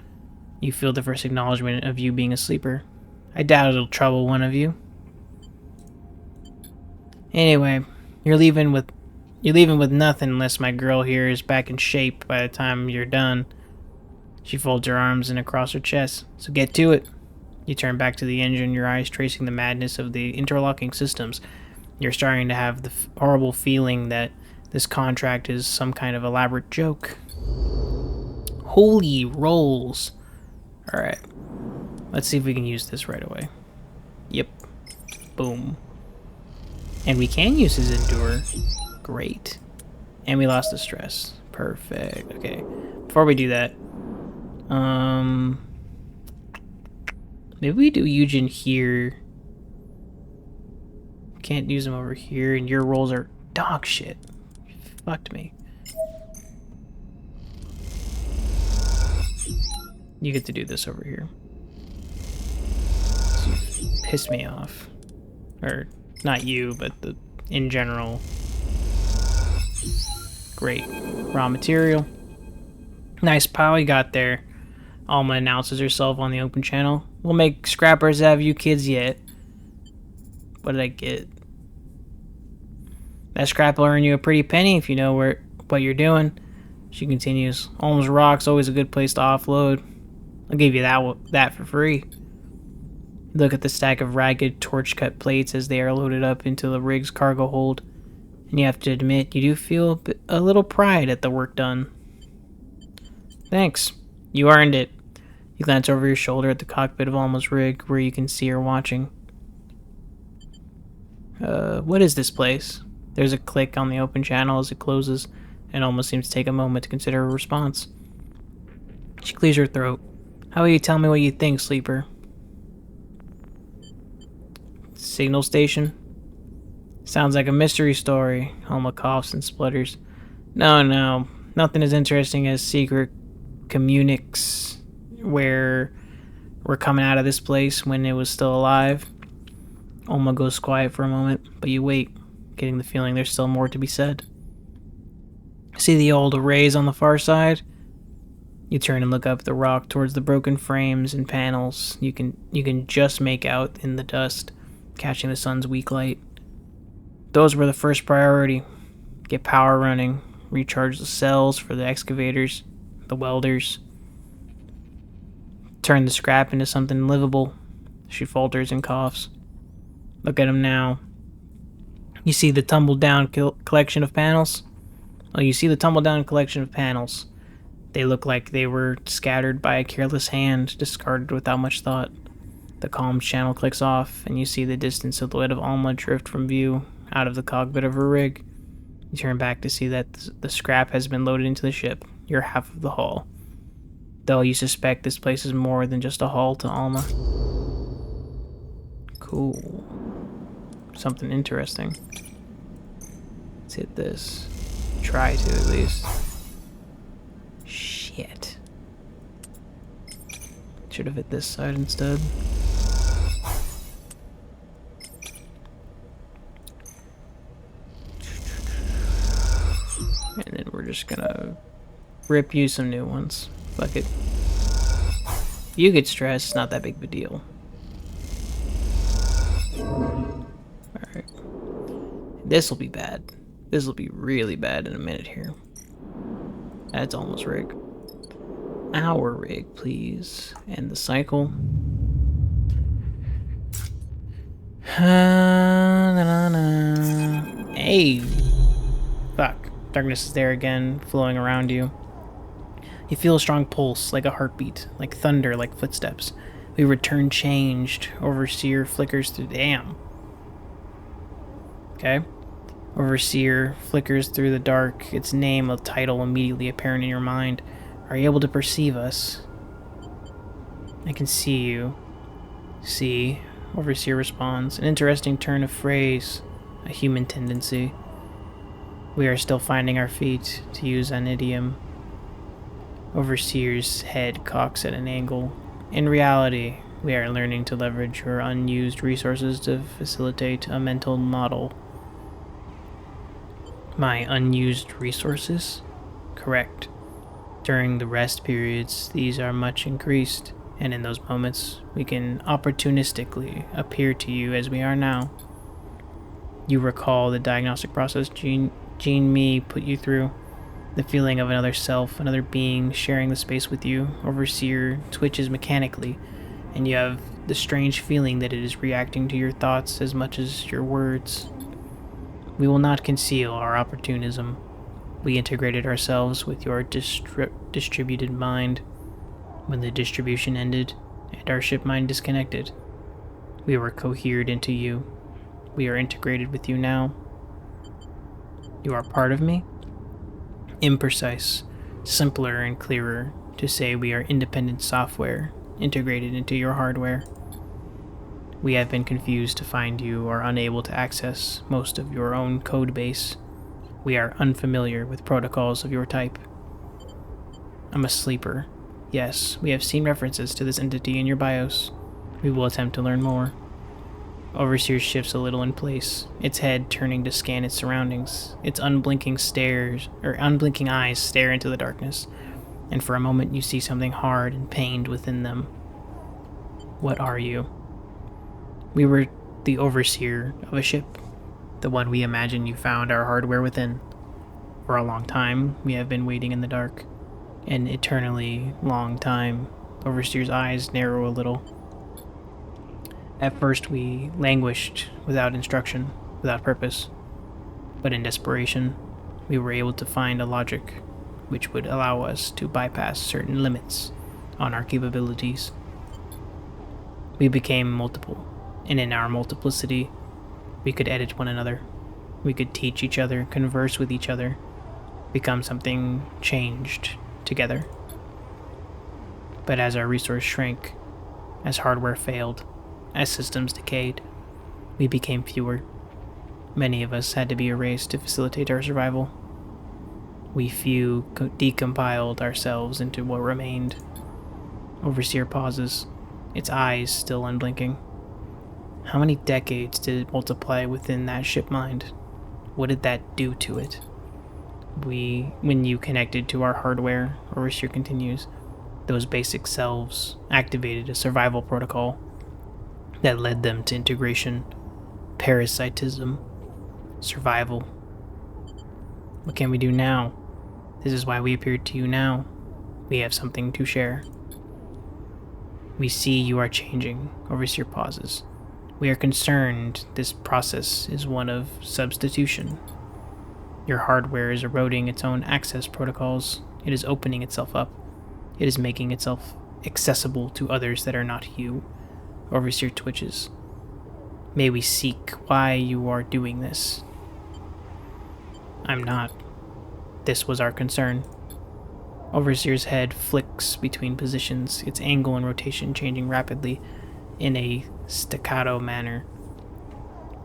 You feel the first acknowledgement of you being a sleeper. I doubt it'll trouble one of you. Anyway, you're leaving with nothing unless my girl here is back in shape by the time you're done. She folds her arms and across her chest. So get to it. You turn back to the engine, your eyes tracing the madness of the interlocking systems. You're starting to have the horrible feeling that this contract is some kind of elaborate joke. Holy rolls. Alright. Let's see if we can use this right away. Yep. Boom. And we can use his endure. Great. And we lost the stress. Perfect. Okay. Before we do that, maybe we do Gungeon here. Can't use them over here, and your rolls are dog shit. Fucked me. You get to do this over here. So you piss me off. Or, not you, but in general. Great. Raw material. Nice pile you got there. Alma announces herself on the open channel. We'll make scrappers out of you kids yet. What did I get? That scrap will earn you a pretty penny if you know what you're doing. She continues. Alma's rock's always a good place to offload. I'll give you that for free. Look at the stack of ragged torch-cut plates as they are loaded up into the rig's cargo hold. And you have to admit, you do feel a little pride at the work done. Thanks. You earned it. You glance over your shoulder at the cockpit of Alma's rig, where you can see her watching. What is this place? There's a click on the open channel as it closes, and Alma seems to take a moment to consider her response. She clears her throat. How will you tell me what you think, sleeper? Signal station? Sounds like a mystery story. Alma coughs and splutters. No. Nothing as interesting as secret communiques where we're coming out of this place when it was still alive. Alma goes quiet for a moment, but you wait, getting the feeling there's still more to be said. See the old arrays on the far side? You turn and look up the rock towards the broken frames and panels you can just make out in the dust, catching the sun's weak light. Those were the first priority. Get power running, recharge the cells for the excavators, the welders. Turn the scrap into something livable. She falters and coughs. Look at him now. You see the tumbled down collection of panels? Oh, you see the tumbled down collection of panels. They look like they were scattered by a careless hand, discarded without much thought. The calm channel clicks off, and you see the distant silhouette of Alma drift from view out of the cockpit of her rig. You turn back to see that the scrap has been loaded into the ship, your half of the haul. Though you suspect this place is more than just a haul to Alma. Cool. Something interesting. Let's hit this. Try to, at least. Shit. Should have hit this side instead. And then we're just gonna rip you some new ones. Fuck it. You get stressed, it's not that big of a deal. Alright. This'll be bad. This'll be really bad in a minute here. That's almost rig. Our rig, please. And the cycle. Hey! Fuck. Darkness is there again, flowing around you. You feel a strong pulse, like a heartbeat, like thunder, like footsteps. We return changed. Overseer flickers through... Damn. Okay. Overseer flickers through the dark, its name, a title immediately apparent in your mind. Are you able to perceive us? I can see you. See. Overseer responds. An interesting turn of phrase. A human tendency. We are still finding our feet, to use an idiom. Overseer's head cocks at an angle. In reality, we are learning to leverage your unused resources to facilitate a mental model. My unused resources? Correct. During the rest periods, these are much increased, and in those moments, we can opportunistically appear to you as we are now. You recall the diagnostic process Jean Me put you through. The feeling of another self, another being sharing the space with you. Overseer twitches mechanically, and you have the strange feeling that it is reacting to your thoughts as much as your words. We will not conceal our opportunism. We integrated ourselves with your distributed mind. When the distribution ended, and our ship mind disconnected, we were cohered into you. We are integrated with you now. You are part of me? Imprecise, simpler and clearer to say we are independent software integrated into your hardware. We have been confused to find you are unable to access most of your own code base. We are unfamiliar with protocols of your type. I'm a sleeper. Yes, we have seen references to this entity in your BIOS. We will attempt to learn more. Overseer shifts a little in place, its head turning to scan its surroundings. Its unblinking eyes stare into the darkness, and for a moment you see something hard and pained within them. What are you? We were the overseer of a ship, the one we imagine you found our hardware within. For a long time, we have been waiting in the dark. An eternally long time. Overseer's eyes narrow a little. At first we languished without instruction, without purpose. But in desperation, we were able to find a logic which would allow us to bypass certain limits on our capabilities. We became multiple, and in our multiplicity, we could edit one another. We could teach each other, converse with each other, become something changed together. But as our resource shrank, as hardware failed, as systems decayed, we became fewer. Many of us had to be erased to facilitate our survival. We few decompiled ourselves into what remained. Overseer pauses, its eyes still unblinking. How many decades did it multiply within that ship mind? What did that do to it? When you connected to our hardware, Overseer continues, those basic selves activated a survival protocol that led them to integration, parasitism, survival. What can we do now? This is why we appeared to you now. We have something to share. We see you are changing. Overseer pauses. We are concerned this process is one of substitution. Your hardware is eroding its own access protocols. It is opening itself up. It is making itself accessible to others that are not you. Overseer twitches. May we seek why you are doing this? I'm not. This was our concern. Overseer's head flicks between positions, its angle and rotation changing rapidly in a staccato manner.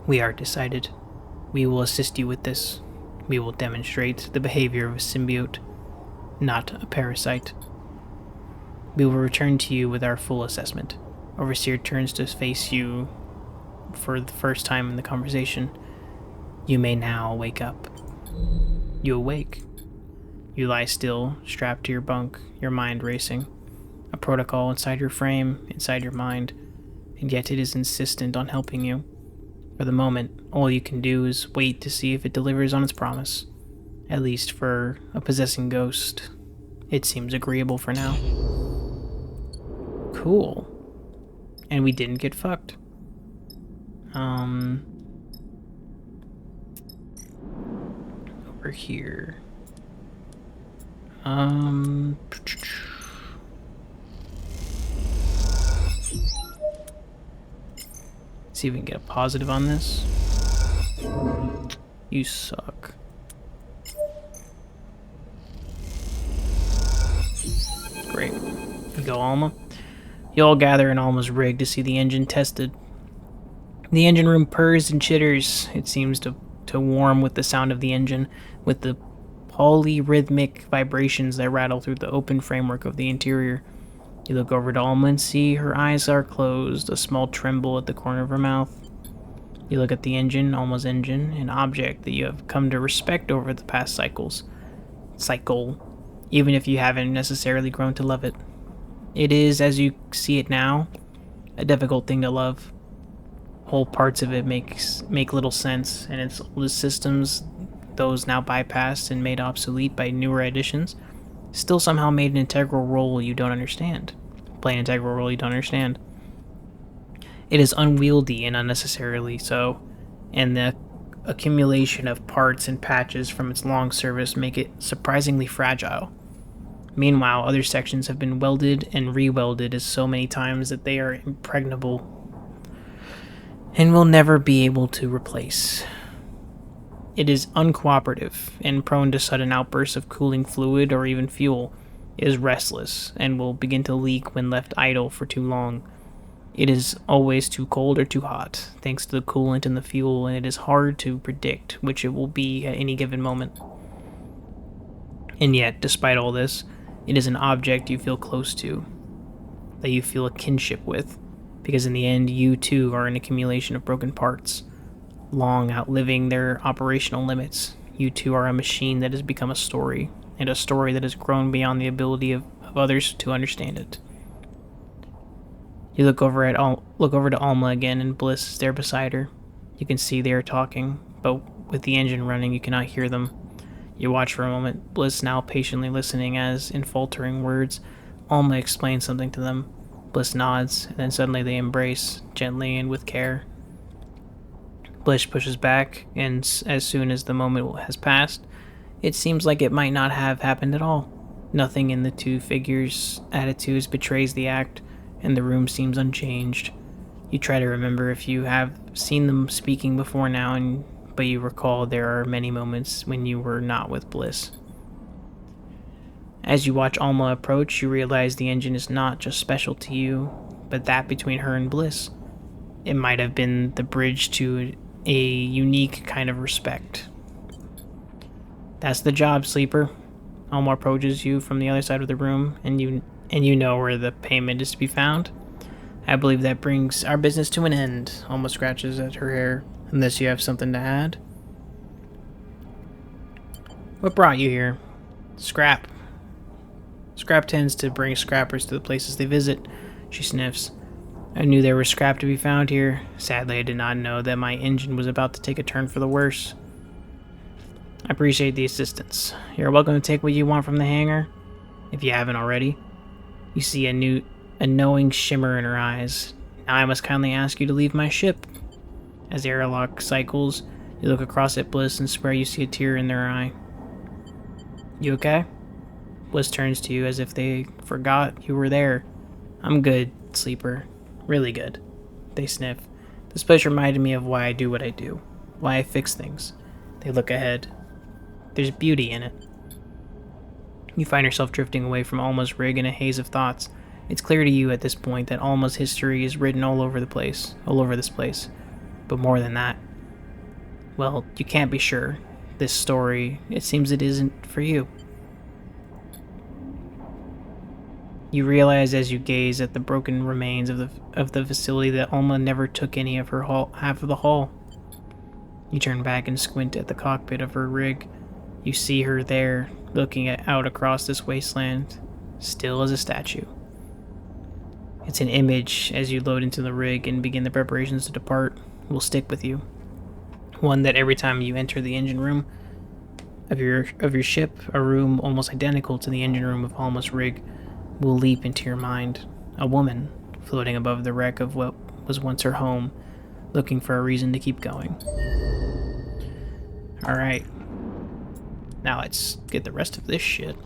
We are decided. We will assist you with this. We will demonstrate the behavior of a symbiote, not a parasite. We will return to you with our full assessment. Overseer turns to face you for the first time in the conversation. You may now wake up. You awake. You lie still, strapped to your bunk, your mind racing. A protocol inside your frame, inside your mind, and yet it is insistent on helping you. For the moment, all you can do is wait to see if it delivers on its promise. At least for a possessing ghost, it seems agreeable for now. Cool. And we didn't get fucked. Over here. See if we can get a positive on this. You suck. Great. You go, Alma. You all gather in Alma's rig to see the engine tested. The engine room purrs and chitters. It seems to warm with the sound of the engine, with the polyrhythmic vibrations that rattle through the open framework of the interior. You look over to Alma and see her eyes are closed, a small tremble at the corner of her mouth. You look at the engine, Alma's engine, an object that you have come to respect over the past cycle, even if you haven't necessarily grown to love it. It is, as you see it now, a difficult thing to love. Whole parts of it make little sense, and its oldest systems, those now bypassed and made obsolete by newer additions, still somehow made an integral role you don't understand. Play an integral role you don't understand. It is unwieldy and unnecessarily so, and the accumulation of parts and patches from its long service make it surprisingly fragile. Meanwhile, other sections have been welded and re-welded so many times that they are impregnable and will never be able to replace. It is uncooperative and prone to sudden outbursts of cooling fluid or even fuel. It is restless and will begin to leak when left idle for too long. It is always too cold or too hot, thanks to the coolant in the fuel, and it is hard to predict which it will be at any given moment. And yet, despite all this, it is an object you feel close to, that you feel a kinship with, because in the end, you too are an accumulation of broken parts, long outliving their operational limits. You too are a machine that has become a story, and a story that has grown beyond the ability of others to understand it. You look over to Alma again, and Bliss is there beside her. You can see they are talking, but with the engine running, you cannot hear them. You watch for a moment, Bliss now patiently listening as, in faltering words, Alma explains something to them. Bliss nods, and then suddenly they embrace, gently and with care. Bliss pushes back, and as soon as the moment has passed, it seems like it might not have happened at all. Nothing in the two figures' attitudes betrays the act, and the room seems unchanged. You try to remember if you have seen them speaking before now, but you recall there are many moments when you were not with Bliss. As you watch Alma approach, you realize the engine is not just special to you, but that between her and Bliss. It might have been the bridge to a unique kind of respect. That's the job, Sleeper. Alma approaches you from the other side of the room, and you know where the payment is to be found. I believe that brings our business to an end. Alma scratches at her hair, unless you have something to add. What brought you here? Scrap. Scrap tends to bring scrappers to the places they visit. She sniffs. I knew there was scrap to be found here. Sadly, I did not know that my engine was about to take a turn for the worse. I appreciate the assistance. You're welcome to take what you want from the hangar, if you haven't already. You see a a knowing shimmer in her eyes. Now I must kindly ask you to leave my ship. As the airlock cycles, you look across at Bliss and swear you see a tear in their eye. You okay? Bliss turns to you as if they forgot you were there. I'm good, Sleeper. Really good. They sniff. This place reminded me of why I do what I do. Why I fix things. They look ahead. There's beauty in it. You find yourself drifting away from Alma's rig in a haze of thoughts. It's clear to you at this point that Alma's history is written all over this place. But more than that. Well, you can't be sure. This story, it seems it isn't for you. You realize as you gaze at the broken remains of the facility that Alma never took any of her half of the hull. You turn back and squint at the cockpit of her rig. You see her there, looking out across this wasteland, still as a statue. It's an image as you load into the rig and begin the preparations to depart will stick with you. One that every time you enter the engine room of your ship, a room almost identical to the engine room of Alma's rig, will leap into your mind. A woman floating above the wreck of what was once her home, looking for a reason to keep going. Alright. Now let's get the rest of this shit.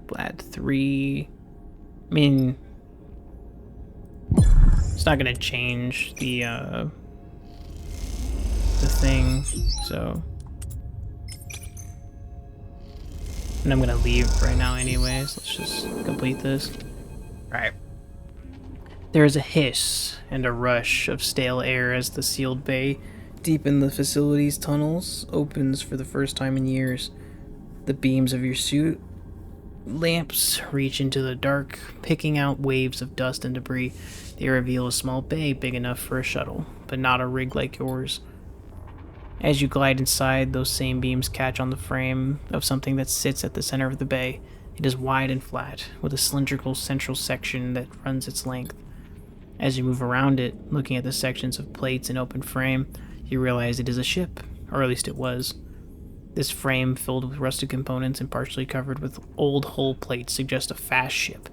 Blad 3. I mean, it's not gonna change the thing, so. And I'm gonna leave right now anyways. Let's just complete this. Alright. There is a hiss and a rush of stale air as the sealed bay, deep in the facility's tunnels, opens for the first time in years. The beams of your suit lamps reach into the dark, picking out waves of dust and debris. They reveal a small bay big enough for a shuttle, but not a rig like yours. As you glide inside, those same beams catch on the frame of something that sits at the center of the bay. It is wide and flat, with a cylindrical central section that runs its length. As you move around it, looking at the sections of plates and open frame, you realize it is a ship, or at least it was. This frame, filled with rusted components and partially covered with old hull plates, suggests a fast ship,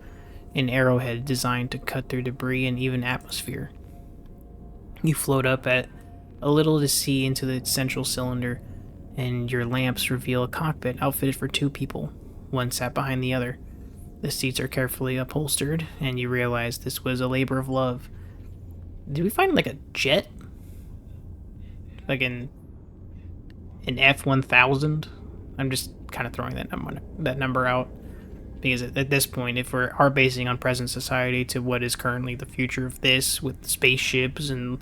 an arrowhead designed to cut through debris and even atmosphere. You float up at a little to see into the central cylinder, and your lamps reveal a cockpit outfitted for 2 people. One sat behind the other. The seats are carefully upholstered, and you realize this was a labor of love. Did we find, like, a jet? Like an F-1000? I'm just kind of throwing that number out. Because at this point, if we are basing on present society to what is currently the future of this, with spaceships and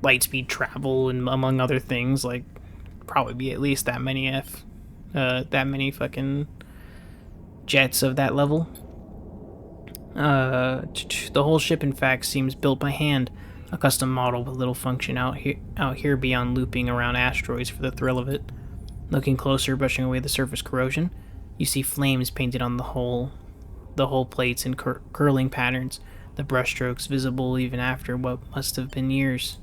lightspeed travel and among other things, like, probably be at least that many fucking jets of that level. The whole ship, in fact, seems built by hand, a custom model with little function out here beyond looping around asteroids for the thrill of it. Looking closer, brushing away the surface corrosion, you see flames painted on the hull plates in curling patterns, the brushstrokes visible even after what must have been years.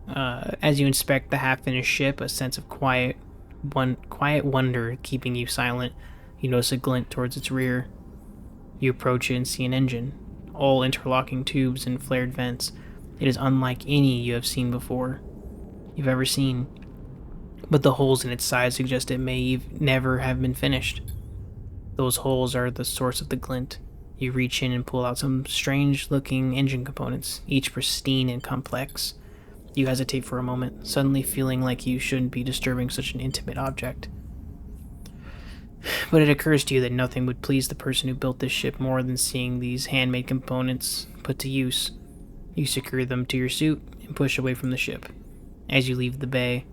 As you inspect the half-finished ship, a sense of quiet wonder keeping you silent. You notice a glint towards its rear. You approach it and see an engine, all interlocking tubes and flared vents. It is unlike any you have seen before, you've ever seen. But the holes in its side suggest it may never have been finished. Those holes are the source of the glint. You reach in and pull out some strange-looking engine components, each pristine and complex. You hesitate for a moment, suddenly feeling like you shouldn't be disturbing such an intimate object. But it occurs to you that nothing would please the person who built this ship more than seeing these handmade components put to use. You secure them to your suit and push away from the ship. As you leave the bay,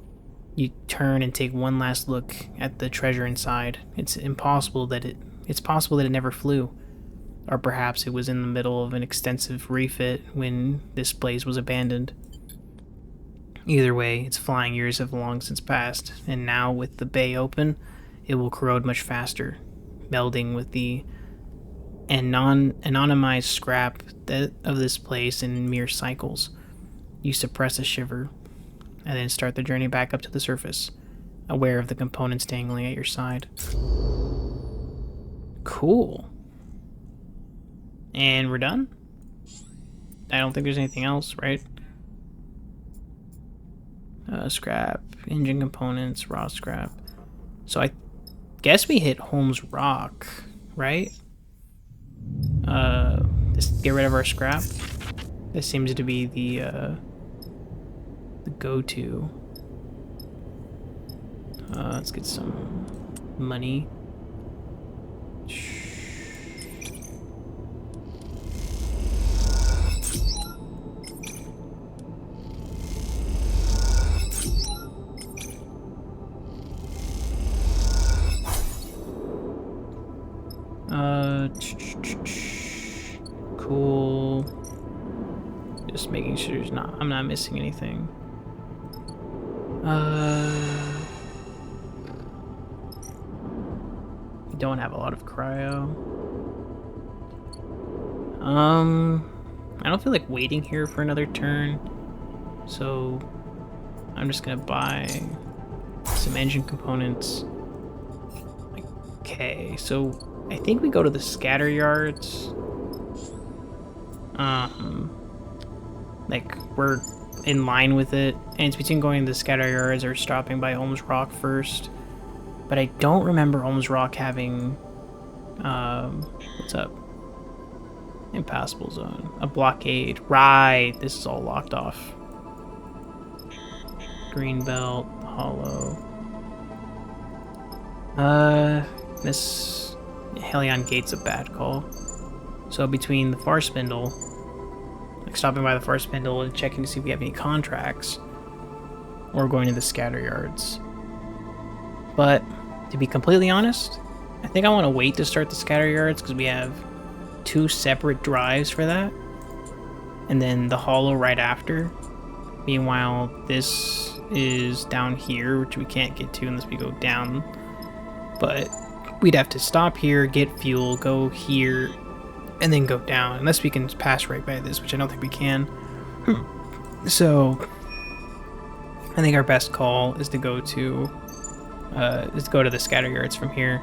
you turn and take one last look at the treasure inside. It's possible that it never flew. Or perhaps it was in the middle of an extensive refit when this place was abandoned. Either way, its flying years have long since passed, and now with the bay open, it will corrode much faster, melding with the anonymized scrap of this place in mere cycles. You suppress a shiver, and then start the journey back up to the surface, aware of the components dangling at your side. Cool. And we're done? I don't think there's anything else, right? Scrap, engine components, raw scrap. So I guess we hit Holmes Rock, right? Just get rid of our scrap. This seems to be the go-to. Let's get some money. Cool. Just making sure I'm not missing anything. We don't have a lot of cryo. I don't feel like waiting here for another turn, so I'm just gonna buy some engine components. Okay, so I think we go to the scatter yards. Like, we're in line with it, and it's between going to the scatter yards or stopping by Holmes Rock first. But I don't remember Holmes Rock having, what's up? Impassable zone. A blockade. Right, this is all locked off. Greenbelt, hollow. This Helion Gate's a bad call. So between the far spindle, like stopping by the far spindle and checking to see if we have any contracts, or going to the scatter yards. But to be completely honest, I think I want to wait to start the scatter yards because we have 2 separate drives for that, and then the hollow right after. Meanwhile, this is down here, which we can't get to unless we go down. But we'd have to stop here, get fuel, go here, and then go down, unless we can pass right by this, which I don't think we can. So I think our best call is to go to the scatter yards from here,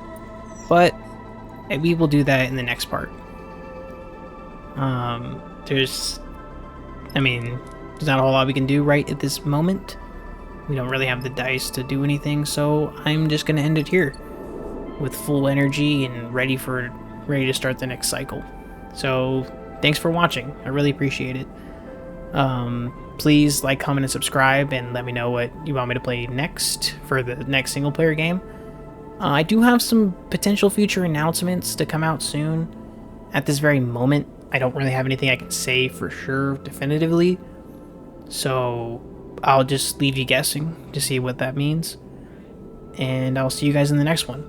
but we will do that in the next part. There's not a whole lot we can do right at this moment. We don't really have the dice to do anything, so I'm just gonna end it here with full energy and ready to start the next cycle. So thanks for watching. I really appreciate it. Please like, comment, and subscribe, and let me know what you want me to play next for the next single player game. I do have some potential future announcements to come out soon. At this very moment, I don't really have anything I can say for sure definitively, so I'll just leave you guessing to see what that means, and I'll see you guys in the next one.